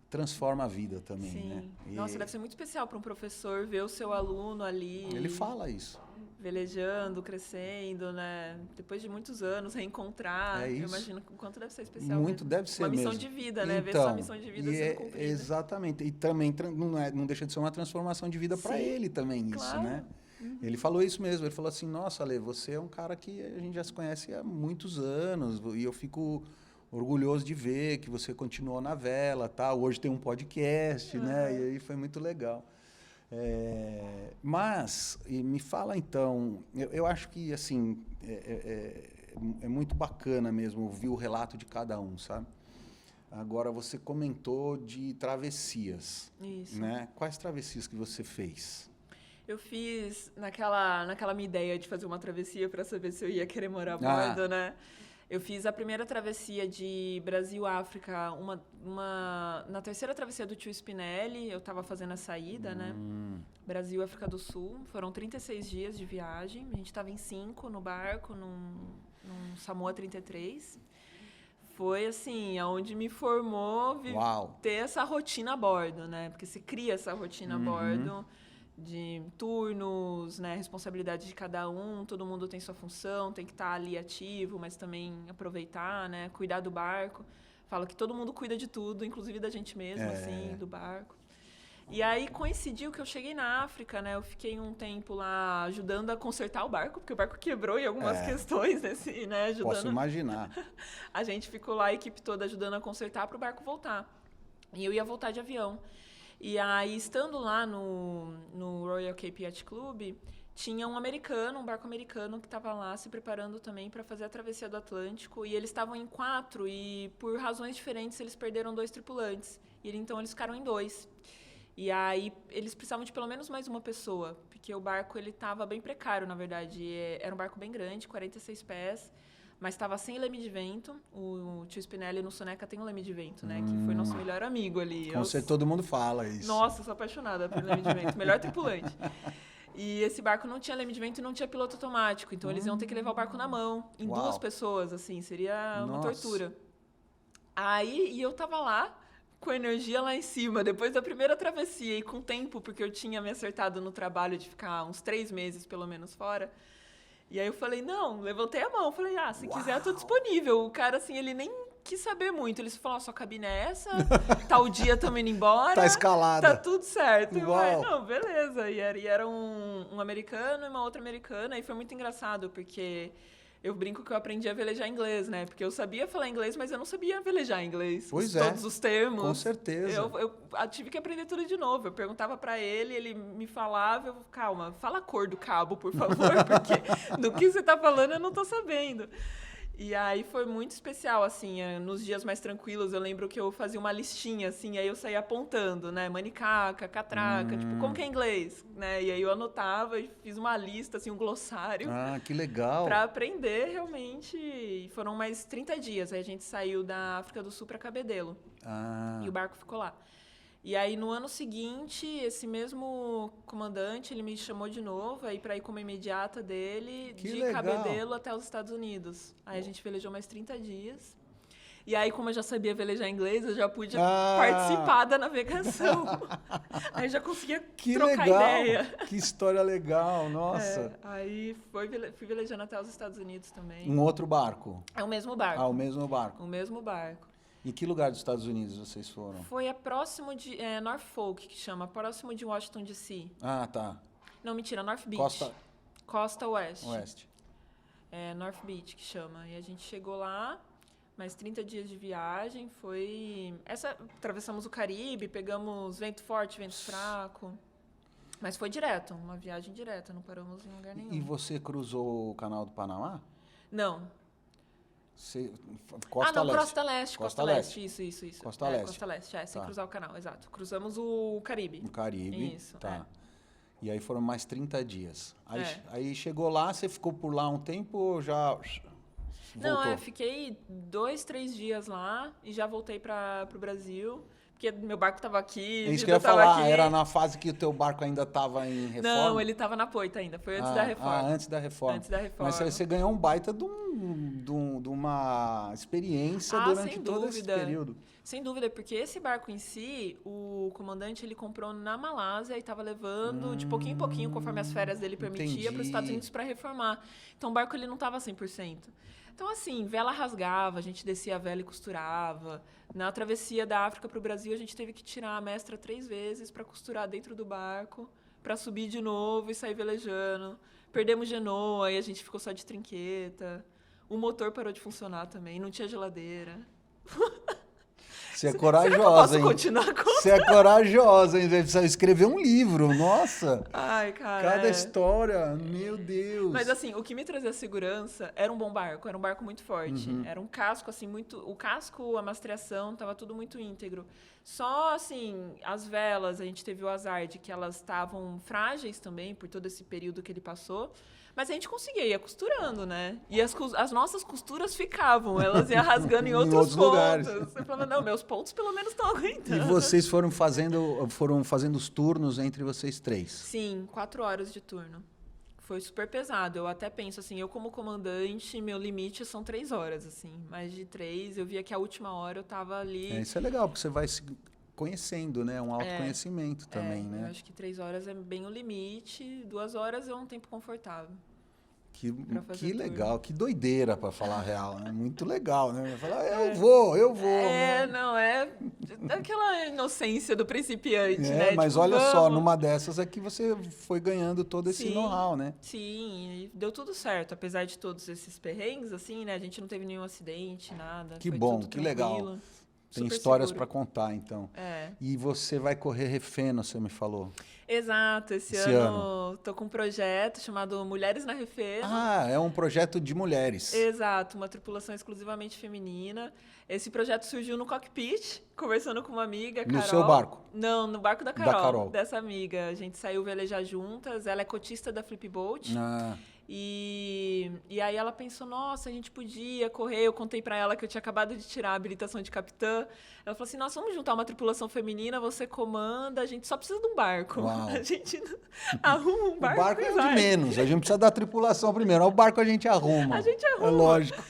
transforma a vida também, Sim. né? Nossa, deve ser muito especial para um professor ver o seu aluno ali... Ele fala isso. Velejando, crescendo, né? Depois de muitos anos, reencontrar. É isso. Eu imagino o quanto deve ser especial. Muito mesmo. deve ser uma missão mesmo. de vida, né? Então, ver sua missão de vida sendo cumprida. Exatamente. E também não deixa de ser uma transformação de vida para ele também, claro. Isso, né? Ele falou isso mesmo, ele falou assim, nossa, Ale, você é um cara que a gente já se conhece há muitos anos e eu fico orgulhoso de ver que você continuou na vela, tá? Hoje tem um podcast, né? E aí foi muito legal. Mas, me fala então, eu acho que assim, é muito bacana mesmo ouvir o relato de cada um, sabe? Agora, você comentou de travessias. Isso. Né? Quais travessias que você fez? Eu fiz naquela minha ideia de fazer uma travessia para saber se eu ia querer morar a bordo, né? Eu fiz a primeira travessia de Brasil-África, na terceira travessia do tio Spinelli, eu estava fazendo a saída, né? Brasil-África do Sul, foram 36 dias de viagem, a gente estava em 5 no barco, num Samoa 33. Foi, assim, onde me formou ter essa rotina a bordo, né? Porque você cria essa rotina a bordo de turnos, né? Responsabilidade de cada um, todo mundo tem sua função, tem que estar ali ativo, mas também aproveitar, né? Cuidar do barco. Falo que todo mundo cuida de tudo, inclusive da gente mesmo, assim, do barco. E aí coincidiu que eu cheguei na África, né? Eu fiquei um tempo lá ajudando a consertar o barco, porque o barco quebrou em algumas questões, assim, né? Ajudando. Posso imaginar. A gente ficou lá, a equipe toda ajudando a consertar para o barco voltar. E eu ia voltar de avião. E aí, estando lá no Royal Cape Yacht Club, tinha um barco americano que estava lá se preparando também para fazer a travessia do Atlântico. E eles estavam em 4 e, por razões diferentes, eles perderam 2 tripulantes. E então, eles ficaram em 2. E aí, eles precisavam de pelo menos mais uma pessoa, porque o barco estava bem precário, na verdade. Era um barco bem grande, 46 pés, mas estava sem leme de vento. O tio Spinelli no Soneca tem um leme de vento, né? Que foi nosso melhor amigo ali. Com certeza todo mundo fala isso. Nossa, eu sou apaixonada por leme de vento. Melhor tripulante. E esse barco não tinha leme de vento e não tinha piloto automático. Então, eles iam ter que levar o barco na mão, em Uau. 2 pessoas, assim. Seria uma Nossa. tortura. Aí, e eu tava lá, com a energia lá em cima, depois da primeira travessia e com tempo, porque eu tinha me acertado no trabalho de ficar uns 3 meses, pelo menos, fora. E aí eu falei, não, levantei a mão. Falei, se quiser, eu tô disponível. O cara, assim, ele nem quis saber muito. Ele falou, sua cabine é essa, tal dia estamos indo embora. Tá escalada. Tá tudo certo. Eu falei, Uau. não, beleza. E era um americano e uma outra americana. E foi muito engraçado, porque eu brinco que eu aprendi a velejar inglês, né? Porque eu sabia falar inglês, mas eu não sabia velejar inglês. Pois Todos os termos. Com certeza. Eu tive que aprender tudo de novo. Eu perguntava pra ele, ele me falava, eu, calma, fala a cor do cabo, por favor, porque do que você tá falando eu não tô sabendo. E aí foi muito especial, assim, nos dias mais tranquilos, eu lembro que eu fazia uma listinha, assim, aí eu saía apontando, né, manicaca, catraca, tipo, como que é inglês, né, e aí eu anotava e fiz uma lista, assim, um glossário. Ah, que legal. Pra aprender, realmente, e foram mais 30 dias, aí a gente saiu da África do Sul pra Cabedelo, e o barco ficou lá. E aí, no ano seguinte, esse mesmo comandante, ele me chamou de novo aí para ir como imediata dele, Que de legal. Cabedelo até os Estados Unidos. Aí a gente velejou mais 30 dias. E aí, como eu já sabia velejar inglês, eu já pude participar da navegação. Aí já conseguia trocar ideia. Que história legal, nossa. Aí fui velejando até os Estados Unidos também. Um outro barco? É o mesmo barco. Ah, o mesmo barco. O mesmo barco. E que lugar dos Estados Unidos vocês foram? Foi próximo de Norfolk, que chama, próximo de Washington, D.C. Ah, tá. Não, mentira, North Beach. Costa Oeste. Oeste. North Beach, que chama. E a gente chegou lá, mais 30 dias de viagem, atravessamos o Caribe, pegamos vento forte, vento fraco. Mas foi direto, uma viagem direta, não paramos em lugar nenhum. E você cruzou o Canal do Panamá? Não. Costa Leste. Costa Leste. Isso. Costa Leste. Costa Leste, sem Tá. cruzar o canal, exato. Cruzamos o Caribe. O Caribe. Isso, Tá. E aí foram mais 30 dias. Aí, É. aí chegou lá, você ficou por lá um tempo ou já voltou? Não, fiquei 2, 3 dias lá e já voltei para o Brasil, porque meu barco estava aqui, É isso que eu ia tava falar, aqui. era na fase que o teu barco ainda estava em reforma? Não, ele estava na poita ainda, foi antes da reforma. Antes da reforma. Antes da reforma. Mas você ganhou um baita de uma experiência durante sem todo esse dúvida. período. Sem dúvida, porque esse barco em si, o comandante ele comprou na Malásia e estava levando de pouquinho em pouquinho, conforme as férias dele permitia, para os Estados Unidos para reformar. Então o barco ele não estava 100%. Então assim, vela rasgava, a gente descia a vela e costurava. Na travessia da África para o Brasil, a gente teve que tirar a mestra 3 vezes para costurar dentro do barco, para subir de novo e sair velejando. Perdemos genoa e a gente ficou só de trinqueta. O motor parou de funcionar também, não tinha geladeira. Você é Será corajosa, que eu posso hein? continuar contando? Você é corajosa, hein? Você precisa escrever um livro, nossa! Ai, cara. Cada história, meu Deus! Mas assim, o que me trazia segurança era um bom barco, era um barco muito forte. Era um casco, assim, muito. O casco, a mastreação, tava tudo muito íntegro. Só, assim, as velas, a gente teve o azar de que elas estavam frágeis também, por todo esse período que ele passou. Mas a gente conseguia, ia costurando, né? E as nossas costuras ficavam, elas iam rasgando em outros pontos. lugares. Você falava, não, meus pontos pelo menos estão E aguentando. vocês foram fazendo os turnos entre vocês 3? Sim, 4 horas de turno. Foi super pesado. Eu até penso assim, eu como comandante, meu limite são 3 horas, assim. Mais de 3, eu via que a última hora eu tava ali. Isso é legal, porque você vai se conhecendo, né? Um autoconhecimento também, Eu né? acho que 3 horas é bem o limite, 2 horas é um tempo confortável. Que fazer legal, que doideira, para falar a real, né? Muito legal, né? Vai falar, eu vou. Né? Não, é aquela inocência do principiante, né? Mas tipo, olha só, vamos. numa dessas é que você foi ganhando todo esse Sim. know-how, né? Sim, e deu tudo certo, apesar de todos esses perrengues, assim, né? A gente não teve nenhum acidente, nada. Que foi bom, tudo que legal. tranquilo, Tem super histórias seguro. para contar, então. É. E você vai correr Refeno, você me falou. Exato, esse ano tô com um projeto chamado Mulheres na Refeno. Ah, é um projeto de mulheres. Exato, uma tripulação exclusivamente feminina. Esse projeto surgiu no cockpit, conversando com uma amiga, Carol. No seu barco? Não, no barco da Carol, Da Carol. dessa amiga. A gente saiu velejar juntas, ela é cotista da Flipboat. Ah, E aí ela pensou, nossa, a gente podia correr. Eu contei pra ela que eu tinha acabado de tirar a habilitação de capitã. Ela falou assim, nossa, vamos juntar uma tripulação feminina, você comanda, a gente só precisa de um barco. Uau. A gente arruma um barco. O barco e é o vai. de menos, a gente precisa da tripulação primeiro. O barco a gente arruma. A gente arruma. É lógico.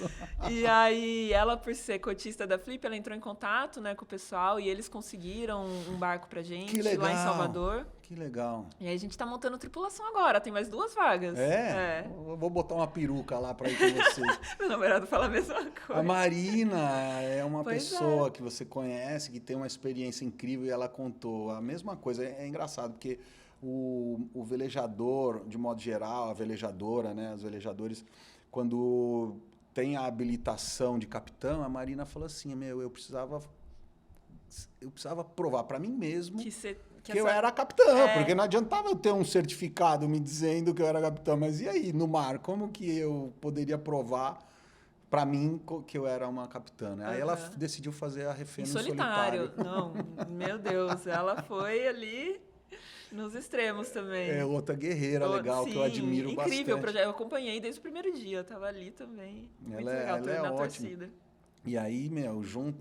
E aí, ela, por ser cotista da Flip, ela entrou em contato, né, com o pessoal e eles conseguiram um barco pra gente Que legal. lá em Salvador. Que legal. E aí a gente tá montando tripulação agora, tem mais 2 vagas. Eu vou botar uma peruca lá pra ir com vocês. Meu namorado fala a mesma coisa. A Marina é uma Pois pessoa que você conhece, que tem uma experiência incrível e ela contou a mesma coisa. É engraçado, porque o velejador, de modo geral, a velejadora, né, os velejadores, quando tem a habilitação de capitão, a Marina falou assim, eu precisava provar para mim mesmo que eu era capitã, porque não adiantava eu ter um certificado me dizendo que eu era capitã, mas e aí, no mar, como que eu poderia provar para mim que eu era uma capitã, né? Aí ela decidiu fazer a Refém no solitário. Não, meu Deus, ela foi ali nos extremos também. É outra guerreira legal, sim, que eu admiro incrível bastante. O projeto, eu acompanhei desde o primeiro dia, eu tava ali também. Muito legal, tô na torcida. E aí,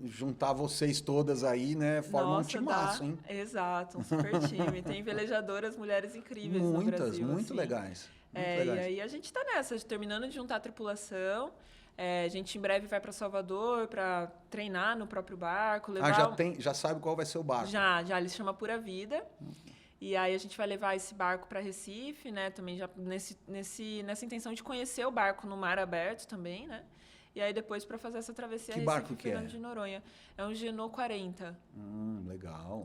juntar vocês todas aí, né, forma um timaço, hein? Exato, um super time. Tem velejadoras, mulheres incríveis no Brasil. Muito assim. Legais. Muito legais. E aí a gente tá nessa, terminando de juntar a tripulação. A gente em breve vai para Salvador para treinar no próprio barco. Levar já sabe qual vai ser o barco? Já, ele se chama Pura Vida. E aí a gente vai levar esse barco para Recife, né? Também já nessa intenção de conhecer o barco no mar aberto também, né? E aí depois para fazer essa travessia que Recife, barco que Fernando de Noronha. É um Genô 40. Legal.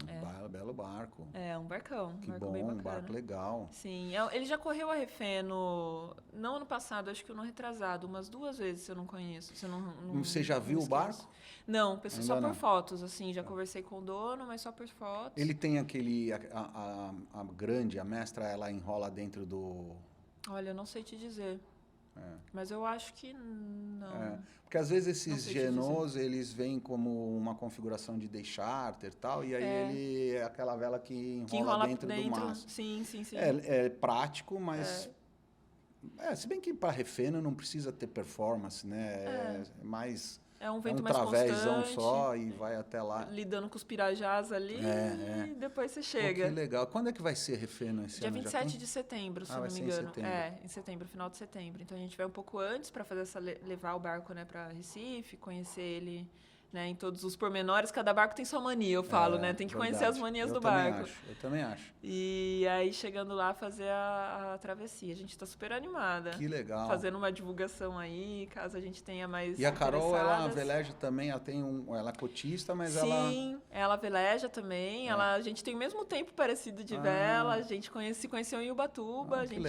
Belo barco. É, um barcão. Que barco bom, bem um barco legal. Sim, ele já correu a Refém não ano passado, acho que no retrasado, umas 2 vezes, se eu não conheço. Você já viu o barco? Não, só por fotos, assim, já conversei com o dono, mas só por fotos. Ele tem a mestra, ela enrola dentro do... Olha, eu não sei te dizer. Mas eu acho que não. Porque às vezes esses genôs, eles vêm como uma configuração de day charter e tal, e aí ele é aquela vela que enrola dentro do mastro. Sim. É prático, mas... se bem que para refeno não precisa ter performance, né? É mais... É um vento mais travésão constante, só e vai até lá. Lidando com os pirajás ali e depois você chega. Que legal. Quando é que vai ser refeno esse ano? Dia 27 de setembro, se não me engano. Em setembro, final de setembro. Então a gente vai um pouco antes para fazer levar o barco, né, para Recife, conhecer ele, né, em todos os pormenores. Cada barco tem sua mania, eu falo, né? Tem que conhecer as manias do barco. Eu também acho. E aí, chegando lá, fazer a travessia. A gente tá super animada. Que legal. Fazendo uma divulgação aí, caso a gente tenha mais E a Carol, ela veleja também, ela é cotista, mas Sim, ela veleja também. A gente tem o mesmo tempo parecido de vela. A gente se conheceu em Ubatuba. A gente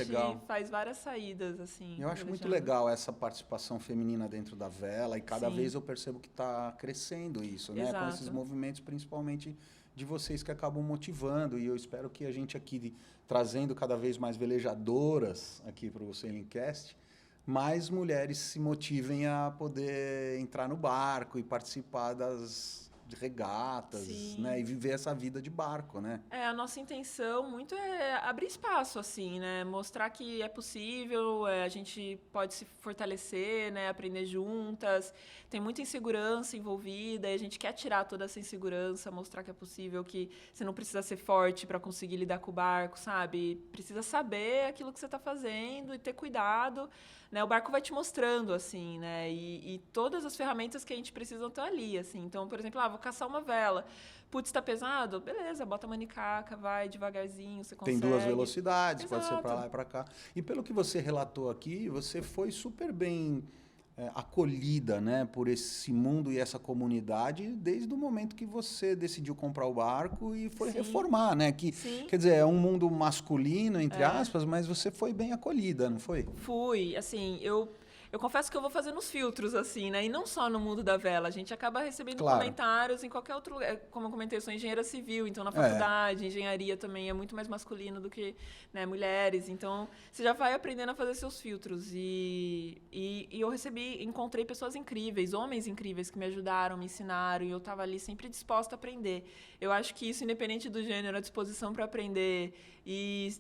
faz várias saídas, assim. Eu acho muito legal essa participação feminina dentro da vela. E cada vez eu percebo que está crescendo isso, né? Com esses movimentos, principalmente de vocês que acabam motivando. E eu espero que a gente aqui, trazendo cada vez mais velejadoras aqui para o Sailingcast, mais mulheres se motivem a poder entrar no barco e participar das regatas, né? E viver essa vida de barco, né? A nossa intenção muito é abrir espaço, assim, né? Mostrar que é possível, a gente pode se fortalecer, né? Aprender juntas. Tem muita insegurança envolvida e a gente quer tirar toda essa insegurança, mostrar que é possível, que você não precisa ser forte para conseguir lidar com o barco, sabe? Precisa saber aquilo que você está fazendo e ter cuidado, né? O barco vai te mostrando, assim, né? E todas as ferramentas que a gente precisa estão ali, assim. Então, por exemplo, vou caçar uma vela. Putz, tá pesado? Beleza, bota a manicaca, vai devagarzinho, você consegue. Tem 2 velocidades, pode ser para lá e para cá. E pelo que você relatou aqui, você foi super bem acolhida, né, por esse mundo e essa comunidade desde o momento que você decidiu comprar o barco e foi reformar, né? Quer dizer, é um mundo masculino, entre aspas, mas você foi bem acolhida, não foi? Fui, assim, eu confesso que eu vou fazendo os filtros, assim, né? E não só no mundo da vela. A gente acaba recebendo comentários em qualquer outro lugar. Como eu comentei, eu sou engenheira civil, então na faculdade, engenharia também é muito mais masculino do que, né, mulheres. Então, você já vai aprendendo a fazer seus filtros. E eu encontrei pessoas incríveis, homens incríveis que me ajudaram, me ensinaram. E eu estava ali sempre disposta a aprender. Eu acho que isso, independente do gênero, a disposição para aprender e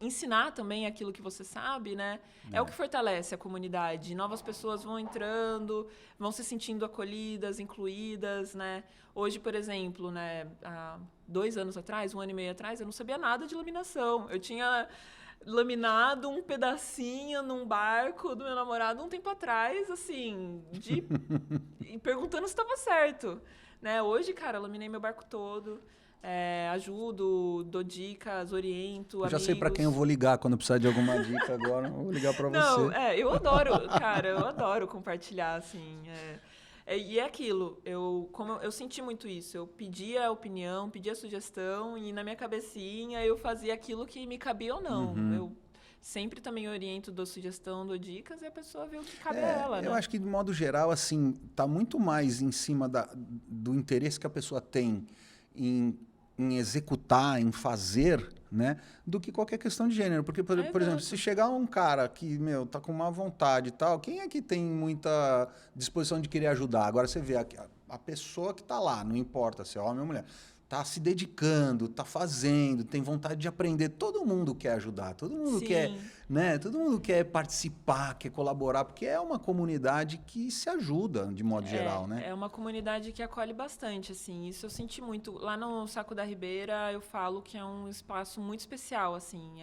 ensinar também aquilo que você sabe, né? É o que fortalece a comunidade. Novas pessoas vão entrando, vão se sentindo acolhidas, incluídas, né? Hoje, por exemplo, né, há 2 anos atrás, 1 ano e meio atrás, eu não sabia nada de laminação. Eu tinha laminado um pedacinho num barco do meu namorado um tempo atrás, assim, e perguntando se estava certo, né? Hoje, cara, eu laminei meu barco todo, ajudo, dou dicas, oriento, Eu já amigos. sei para quem eu vou ligar quando precisar de alguma dica agora. Eu vou ligar para você. Não, eu adoro, cara, eu adoro compartilhar, assim. E é aquilo, como eu senti muito isso. Eu pedia a opinião, pedia a sugestão, e na minha cabecinha eu fazia aquilo que me cabia ou não. Eu sempre também oriento, dou sugestão, dou dicas, e a pessoa vê o que cabe a ela, né? Eu acho que, de modo geral, assim, tá muito mais em cima do interesse que a pessoa tem em executar, em fazer, né, do que qualquer questão de gênero. Porque, por exemplo, se chegar um cara que, tá com má vontade e tal, quem é que tem muita disposição de querer ajudar? Agora você vê a pessoa que tá lá, não importa se é homem ou mulher, tá se dedicando, tá fazendo, tem vontade de aprender. Todo mundo quer ajudar, todo mundo quer, né? Todo mundo quer participar, quer colaborar, porque é uma comunidade que se ajuda, de modo geral, né? É uma comunidade que acolhe bastante, assim. Isso eu senti muito. Lá no Saco da Ribeira, eu falo que é um espaço muito especial, assim.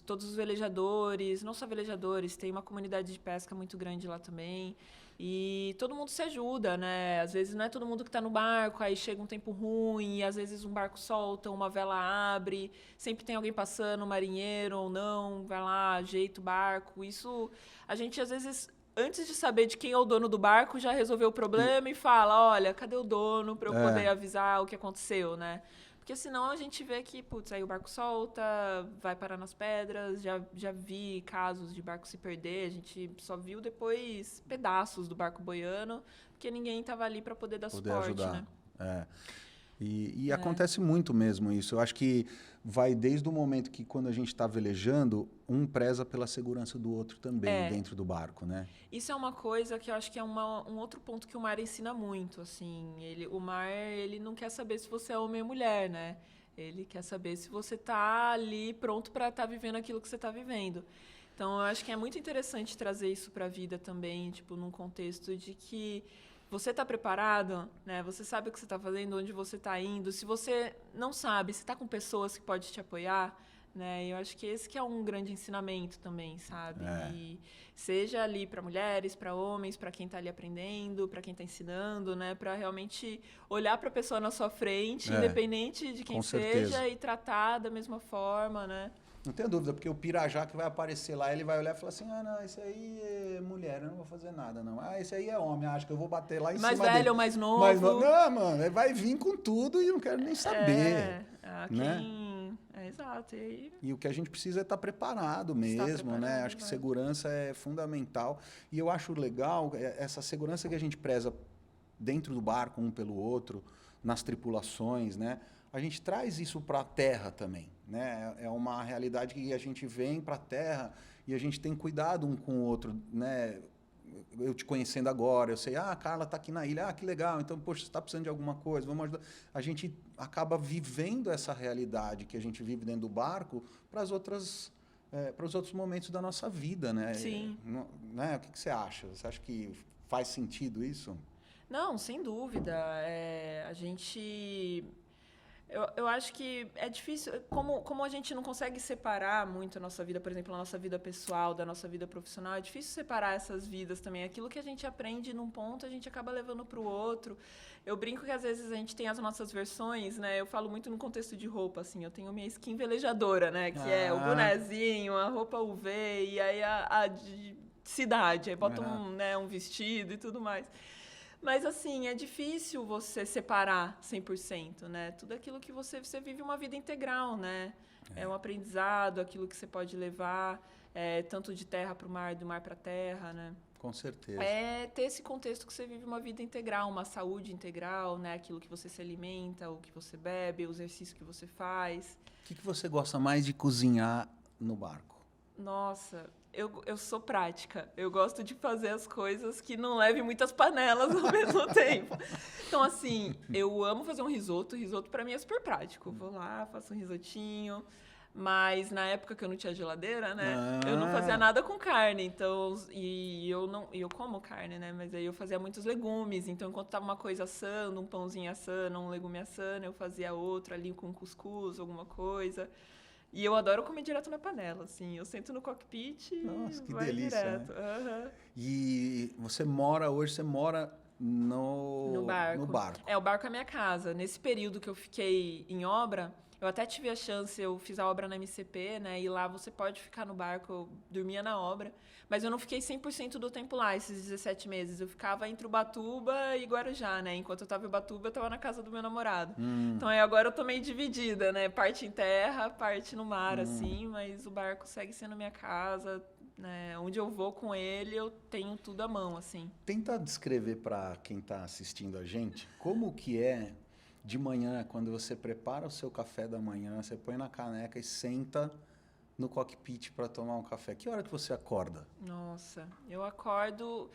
Todos os velejadores, não só velejadores, tem uma comunidade de pesca muito grande lá também. E todo mundo se ajuda, né? Às vezes não é todo mundo que está no barco, aí chega um tempo ruim, e às vezes um barco solta, uma vela abre, sempre tem alguém passando, um marinheiro ou não, vai lá, ajeita o barco. Isso, a gente às vezes, antes de saber de quem é o dono do barco, já resolveu o problema e fala, olha, cadê o dono para eu poder avisar o que aconteceu, né? Porque senão a gente vê que, putz, aí o barco solta, vai parar nas pedras. Já vi casos de barco se perder, a gente só viu depois pedaços do barco boiando, porque ninguém estava ali para poder dar suporte, ajudar, né? E acontece muito mesmo isso. Eu acho que vai desde o momento que, quando a gente está velejando, um preza pela segurança do outro também dentro do barco, né? Isso é uma coisa que eu acho que é um outro ponto que o mar ensina muito, assim. O mar, ele não quer saber se você é homem ou mulher, né? Ele quer saber se você está ali pronto para estar vivendo aquilo que você está vivendo. Então, eu acho que é muito interessante trazer isso para a vida também, tipo, num contexto de que você está preparado, né? Você sabe o que você está fazendo, onde você está indo. Se você não sabe, se está com pessoas que podem te apoiar, né? Eu acho que esse que é um grande ensinamento também, sabe? E seja ali para mulheres, para homens, para quem está ali aprendendo, para quem está ensinando, né? Para realmente olhar para a pessoa na sua frente, independente de quem seja, e tratar da mesma forma, né? Não tenho dúvida, porque o pirajá que vai aparecer lá, ele vai olhar e falar assim, não, esse aí é mulher, eu não vou fazer nada, não. Esse aí é homem, acho que eu vou bater lá em cima dele. Mais velho ou mais novo? Não, mano, ele vai vir com tudo e eu não quero nem saber. Né? Exato. E o que a gente precisa é estar preparado mesmo, né? Acho que segurança é fundamental. E eu acho legal essa segurança que a gente preza dentro do barco, um pelo outro, nas tripulações, né? A gente traz isso para a terra também, né? É uma realidade que a gente vem para a terra e a gente tem cuidado um com o outro, né? Eu te conhecendo agora, eu sei, a Carla está aqui na ilha, que legal, então, poxa, você está precisando de alguma coisa, vamos ajudar. A gente acaba vivendo essa realidade que a gente vive dentro do barco para os outros momentos da nossa vida, né? Sim. Né? O que você acha? Você acha que faz sentido isso? Não, sem dúvida. A gente... Eu acho que é difícil, como a gente não consegue separar muito a nossa vida, por exemplo, a nossa vida pessoal da nossa vida profissional, é difícil separar essas vidas também. Aquilo que a gente aprende num ponto, a gente acaba levando para o outro. Eu brinco que às vezes a gente tem as nossas versões, né? Eu falo muito no contexto de roupa, assim, eu tenho minha skin velejadora, né? Que é o bonezinho, a roupa UV e aí a de cidade, aí bota um vestido e tudo mais. Mas, assim, é difícil você separar 100%, né? Tudo aquilo que você vive uma vida integral, né? É um aprendizado, aquilo que você pode levar, tanto de terra para o mar, do mar para a terra, né? Com certeza. É ter esse contexto que você vive uma vida integral, uma saúde integral, né? Aquilo que você se alimenta, o que você bebe, o exercício que você faz. O que você gosta mais de cozinhar no barco? Nossa, eu sou prática. Eu gosto de fazer as coisas que não levem muitas panelas ao mesmo tempo. Então, assim, eu amo fazer um risoto. Risoto, para mim, é super prático. Vou lá, faço um risotinho. Mas na época que eu não tinha geladeira, né? Ah. Eu não fazia nada com carne, então eu como carne, né? Mas aí eu fazia muitos legumes, então enquanto tava uma coisa assando, um pãozinho assando, um legume assando, eu fazia outro ali com cuscuz, alguma coisa. E eu adoro comer direto na panela, assim. Eu sento no cockpit Nossa, e que vai delícia, direto. né? Aham. E hoje você mora No no barco. barco. É, o barco é a minha casa. Nesse período que eu fiquei em obra, eu até tive a chance, eu fiz a obra na MCP, né? E lá você pode ficar no barco, eu dormia na obra. Mas eu não fiquei 100% do tempo lá, esses 17 meses. Eu ficava entre Ubatuba e Guarujá, né? Enquanto eu tava em Ubatuba, eu tava na casa do meu namorado. Então aí agora eu tô meio dividida, né? Parte em terra, parte no mar, assim. Mas o barco segue sendo minha casa, né? Onde eu vou com ele, eu tenho tudo à mão, assim. Tenta descrever para quem está assistindo a gente como que é de manhã, quando você prepara o seu café da manhã, você põe na caneca e senta no cockpit para tomar um café. Que hora que você acorda? Nossa, eu acordo.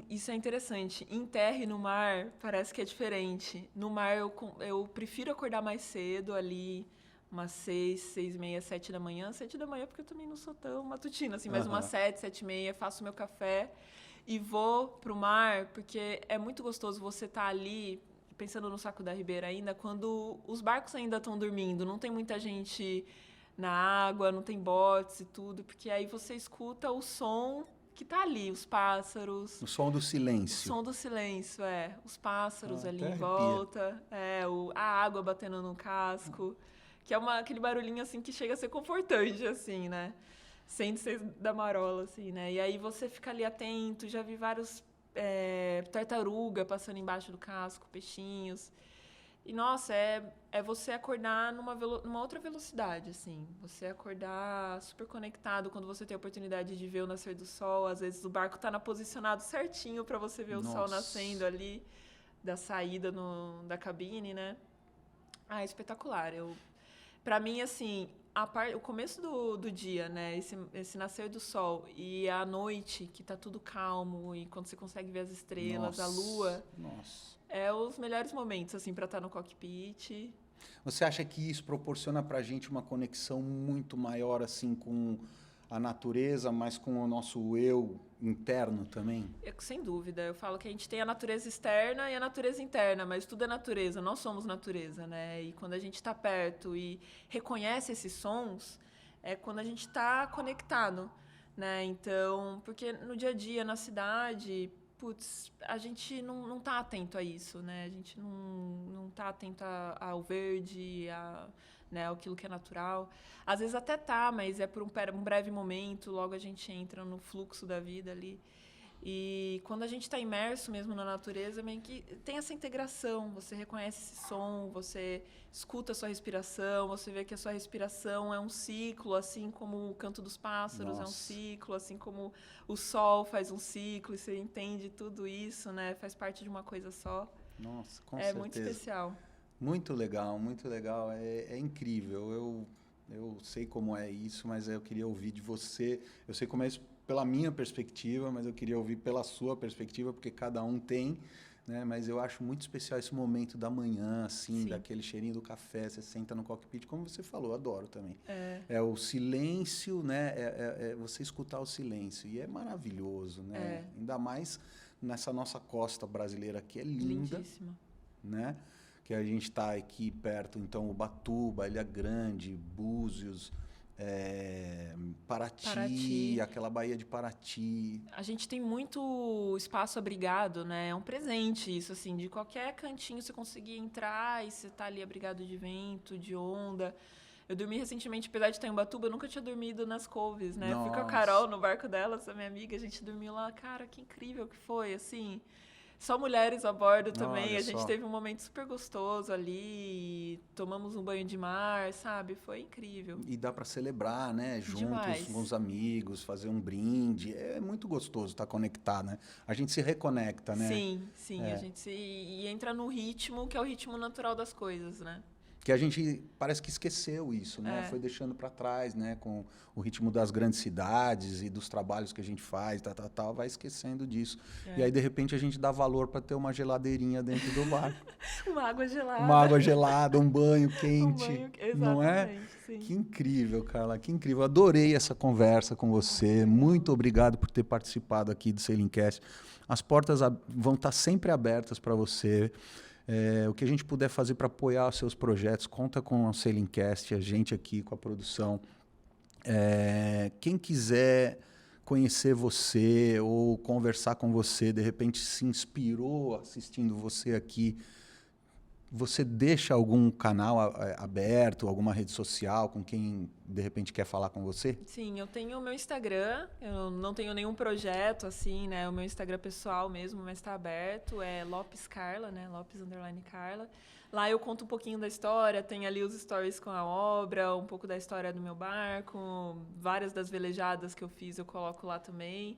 Isso é interessante. Em terra e no mar, parece que é diferente. No mar, eu prefiro acordar mais cedo, ali, umas 6, 6h30, 7 da manhã. 7 da manhã, porque eu também não sou tão matutina, assim, mas umas 7, 7h30, faço meu café e vou pro mar, porque é muito gostoso você estar ali, pensando no Saco da Ribeira ainda, quando os barcos ainda estão dormindo, não tem muita gente na água, não tem botes e tudo, porque aí você escuta o som que tá ali, os pássaros, O som do o silêncio. som do silêncio, os pássaros ali até em arrepia. volta, a água batendo no casco, que é aquele barulhinho assim que chega a ser confortante, assim, né? Sem ser da marola, assim, né? E aí você fica ali atento, já vi vários tartaruga passando embaixo do casco, peixinhos. E, nossa, é você acordar numa outra velocidade, assim. Você acordar super conectado quando você tem a oportunidade de ver o nascer do sol. Às vezes o barco tá posicionado certinho para você ver o sol Nossa. nascendo ali da saída da cabine, né? Ah, é espetacular. Para mim, assim, o começo do dia, né? Esse nascer do sol e a noite, que tá tudo calmo e quando você consegue ver as estrelas, a lua, Nossa. é os melhores momentos, assim, para estar no cockpit. Você acha que isso proporciona pra gente uma conexão muito maior assim com a natureza, mas com o nosso eu interno também? Sem dúvida. Eu falo que a gente tem a natureza externa e a natureza interna, mas tudo é natureza. Nós somos natureza, né? E quando a gente está perto e reconhece esses sons, é quando a gente está conectado, né? Então, porque no dia a dia, na cidade, putz, a gente não tá atento a isso, né? A gente não tá atento ao verde, né, aquilo que é natural. Às vezes até tá, mas é por um breve momento, logo a gente entra no fluxo da vida ali. E quando a gente está imerso mesmo na natureza, meio que tem essa integração. Você reconhece esse som, você escuta a sua respiração, você vê que a sua respiração é um ciclo, assim como o canto dos pássaros é um ciclo, assim como o sol faz um ciclo, e você entende tudo isso, né? Faz parte de uma coisa só. Nossa, com certeza. É muito especial. Muito legal, muito legal. É incrível. Eu sei como é isso, mas eu queria ouvir de você. Eu sei como é isso pela minha perspectiva, mas eu queria ouvir pela sua perspectiva, porque cada um tem, né? Mas eu acho muito especial esse momento da manhã, assim, Sim. daquele cheirinho do café, você senta no cockpit, como você falou, adoro também. É o silêncio, né? É você escutar o silêncio, e é maravilhoso, né? Ainda mais nessa nossa costa brasileira, que é linda. Lindíssima. Né? Que a gente está aqui perto, então, Ubatuba, Ilha Grande, Búzios, Paraty, aquela Baía de Paraty. A gente tem muito espaço abrigado, né? É um presente isso, assim, de qualquer cantinho você conseguir entrar e você tá ali abrigado de vento, de onda. Eu dormi recentemente, apesar de estar em Ubatuba, eu nunca tinha dormido nas couves, né? Fui com a Carol no barco dela, essa minha amiga, a gente dormiu lá. Cara, que incrível que foi, assim. Só mulheres a bordo também. Olha a gente só. teve um momento super gostoso ali, tomamos um banho de mar, sabe? Foi incrível. E dá para celebrar, né? Juntos Demais. com os amigos, fazer um brinde. É muito gostoso estar conectado, né? A gente se reconecta, né? Sim, a gente e entra no ritmo que é o ritmo natural das coisas, né? que a gente parece que esqueceu isso, né? Foi deixando para trás, né? Com o ritmo das grandes cidades e dos trabalhos que a gente faz, vai esquecendo disso. E aí, de repente, a gente dá valor para ter uma geladeirinha dentro do bar. Uma água gelada. Uma água gelada, um banho quente. Exatamente, não é? Sim. Que incrível, Carla, que incrível. Adorei essa conversa com você. Muito obrigado por ter participado aqui do Salincast. As portas vão estar sempre abertas para você. O que a gente puder fazer para apoiar os seus projetos, conta com o Salincast, a gente aqui com a produção. Quem quiser conhecer você ou conversar com você, de repente se inspirou assistindo você aqui, você deixa algum canal aberto, alguma rede social com quem, de repente, quer falar com você? Sim, eu tenho o meu Instagram, eu não tenho nenhum projeto, assim, né? O meu Instagram pessoal mesmo, mas está aberto, é Lopes Carla, né? Lopes_Carla. Lá eu conto um pouquinho da história, tem ali os stories com a obra, um pouco da história do meu barco, várias das velejadas que eu fiz eu coloco lá também.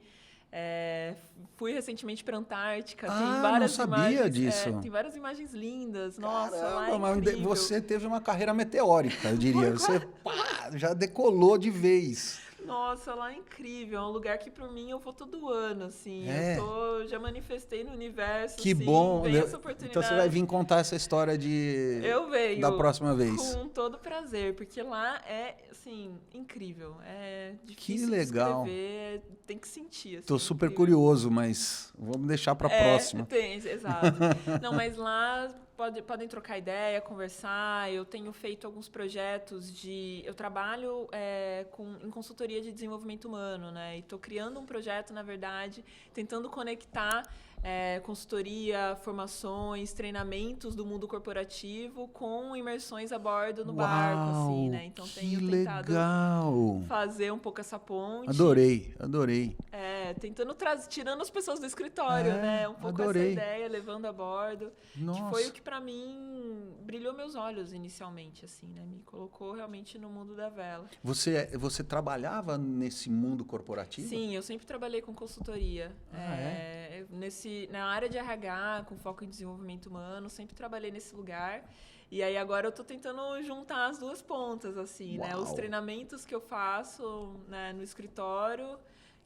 Fui recentemente para a Antártica, tem várias não sabia imagens, disso. Tem várias imagens lindas. Nossa, Caramba, lá é mas incrível. você teve uma carreira meteórica, eu diria. Você já decolou de vez. Nossa, lá é incrível. É um lugar que, por mim, eu vou todo ano, assim. Já manifestei no universo, que assim, bom. vem essa oportunidade. Então você vai vir contar essa história eu venho da próxima vez. Com todo prazer, porque lá é, assim, incrível. É difícil que legal. de escrever, tem que sentir. Estou super curioso, mas vamos deixar para a próxima. Exato. Não, mas lá podem trocar ideia, conversar. Eu tenho feito alguns projetos eu trabalho em consultoria de desenvolvimento humano, né? E estou criando um projeto, na verdade, tentando conectar consultoria, formações, treinamentos do mundo corporativo com imersões a bordo no barco, assim, né? Então tenho tentado fazer um pouco essa ponte. Adorei. Tentando tirando as pessoas do escritório, né? Um pouco essa ideia, levando a bordo. Nossa. Que foi o que para mim brilhou meus olhos inicialmente, assim, né? Me colocou realmente no mundo da vela. Você trabalhava nesse mundo corporativo? Sim, eu sempre trabalhei com consultoria. Na área de RH, com foco em desenvolvimento humano, sempre trabalhei nesse lugar. E aí agora eu estou tentando juntar as duas pontas, assim, né? Os treinamentos que eu faço, né, no escritório,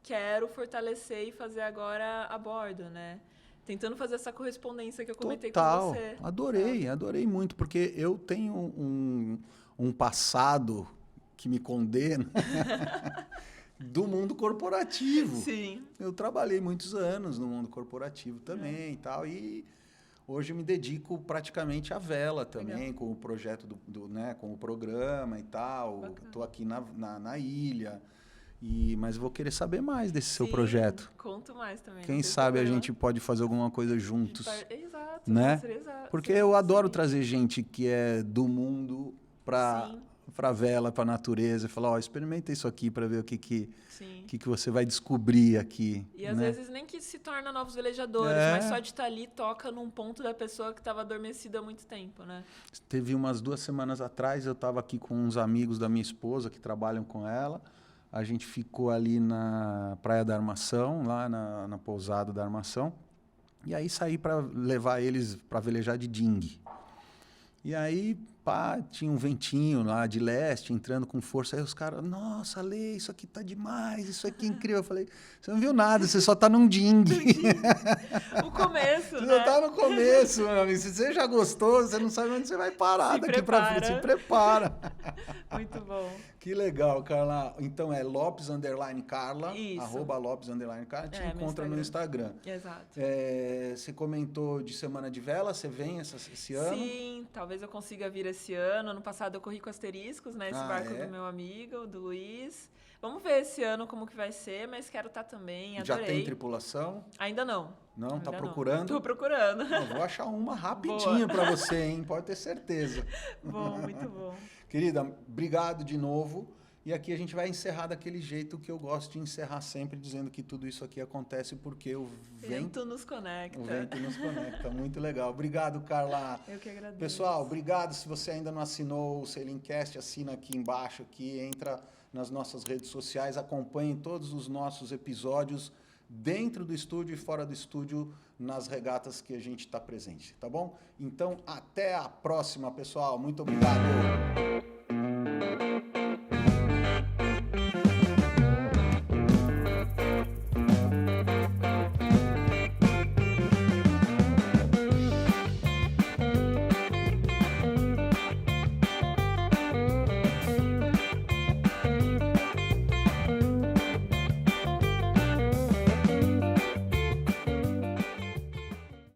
quero fortalecer e fazer agora a bordo, né? Tentando fazer essa correspondência que eu comentei com você. Adorei muito, porque eu tenho um passado que me condena do mundo corporativo. Sim. Eu trabalhei muitos anos no mundo corporativo também e tal, e hoje eu me dedico praticamente à vela também, legal, com o projeto né, com o programa e tal. Estou aqui na ilha. Mas vou querer saber mais desse seu projeto. Conto mais também. Quem sabe a gente pode fazer alguma coisa juntos. Exato. Né? Porque eu adoro trazer gente que é do mundo para a vela, para a natureza, e falar, experimenta isso aqui para ver o que você vai descobrir aqui. E às vezes nem que se torna novos velejadores, mas só de estar ali toca num ponto da pessoa que estava adormecida há muito tempo, né? Teve umas 2 semanas atrás, eu estava aqui com uns amigos da minha esposa que trabalham com ela. A gente ficou ali na Praia da Armação, lá na pousada da Armação. E aí saí para levar eles para velejar de dinghy. E aí, tinha um ventinho lá de leste, entrando com força. Aí os caras, nossa, Lê, isso aqui tá demais, isso aqui é incrível. Eu falei, você não viu nada, você só tá num dinghy. O começo, você né? Você tá no começo, meu amigo. Se você já gostou, você não sabe onde você vai parar daqui pra frente. Se prepara. Muito bom. Que legal, Carla. Então é Lopes_Carla, Isso. @Lopes_Carla. Te encontra no Instagram. Exato. Você comentou de Semana de Vela, você vem esse ano? Sim, talvez eu consiga vir esse ano. Ano passado eu corri com Asteriscos, né? Esse barco do meu amigo, do Luiz. Vamos ver esse ano como que vai ser, mas quero estar também, adorei. Já tem tripulação? Ainda não. Não? Tá procurando? Tô procurando. Vou achar uma rapidinho para você, hein? Pode ter certeza. Bom, muito bom. Querida, obrigado de novo. E aqui a gente vai encerrar daquele jeito que eu gosto de encerrar sempre, dizendo que tudo isso aqui acontece porque o vento nos conecta. O vento nos conecta. Muito legal. Obrigado, Carla. Eu que agradeço. Pessoal, obrigado. Se você ainda não assinou o Salincast, assina aqui embaixo, entra nas nossas redes sociais, acompanhe todos os nossos episódios dentro do estúdio e fora do estúdio nas regatas que a gente está presente, tá bom? Então, até a próxima, pessoal. Muito obrigado.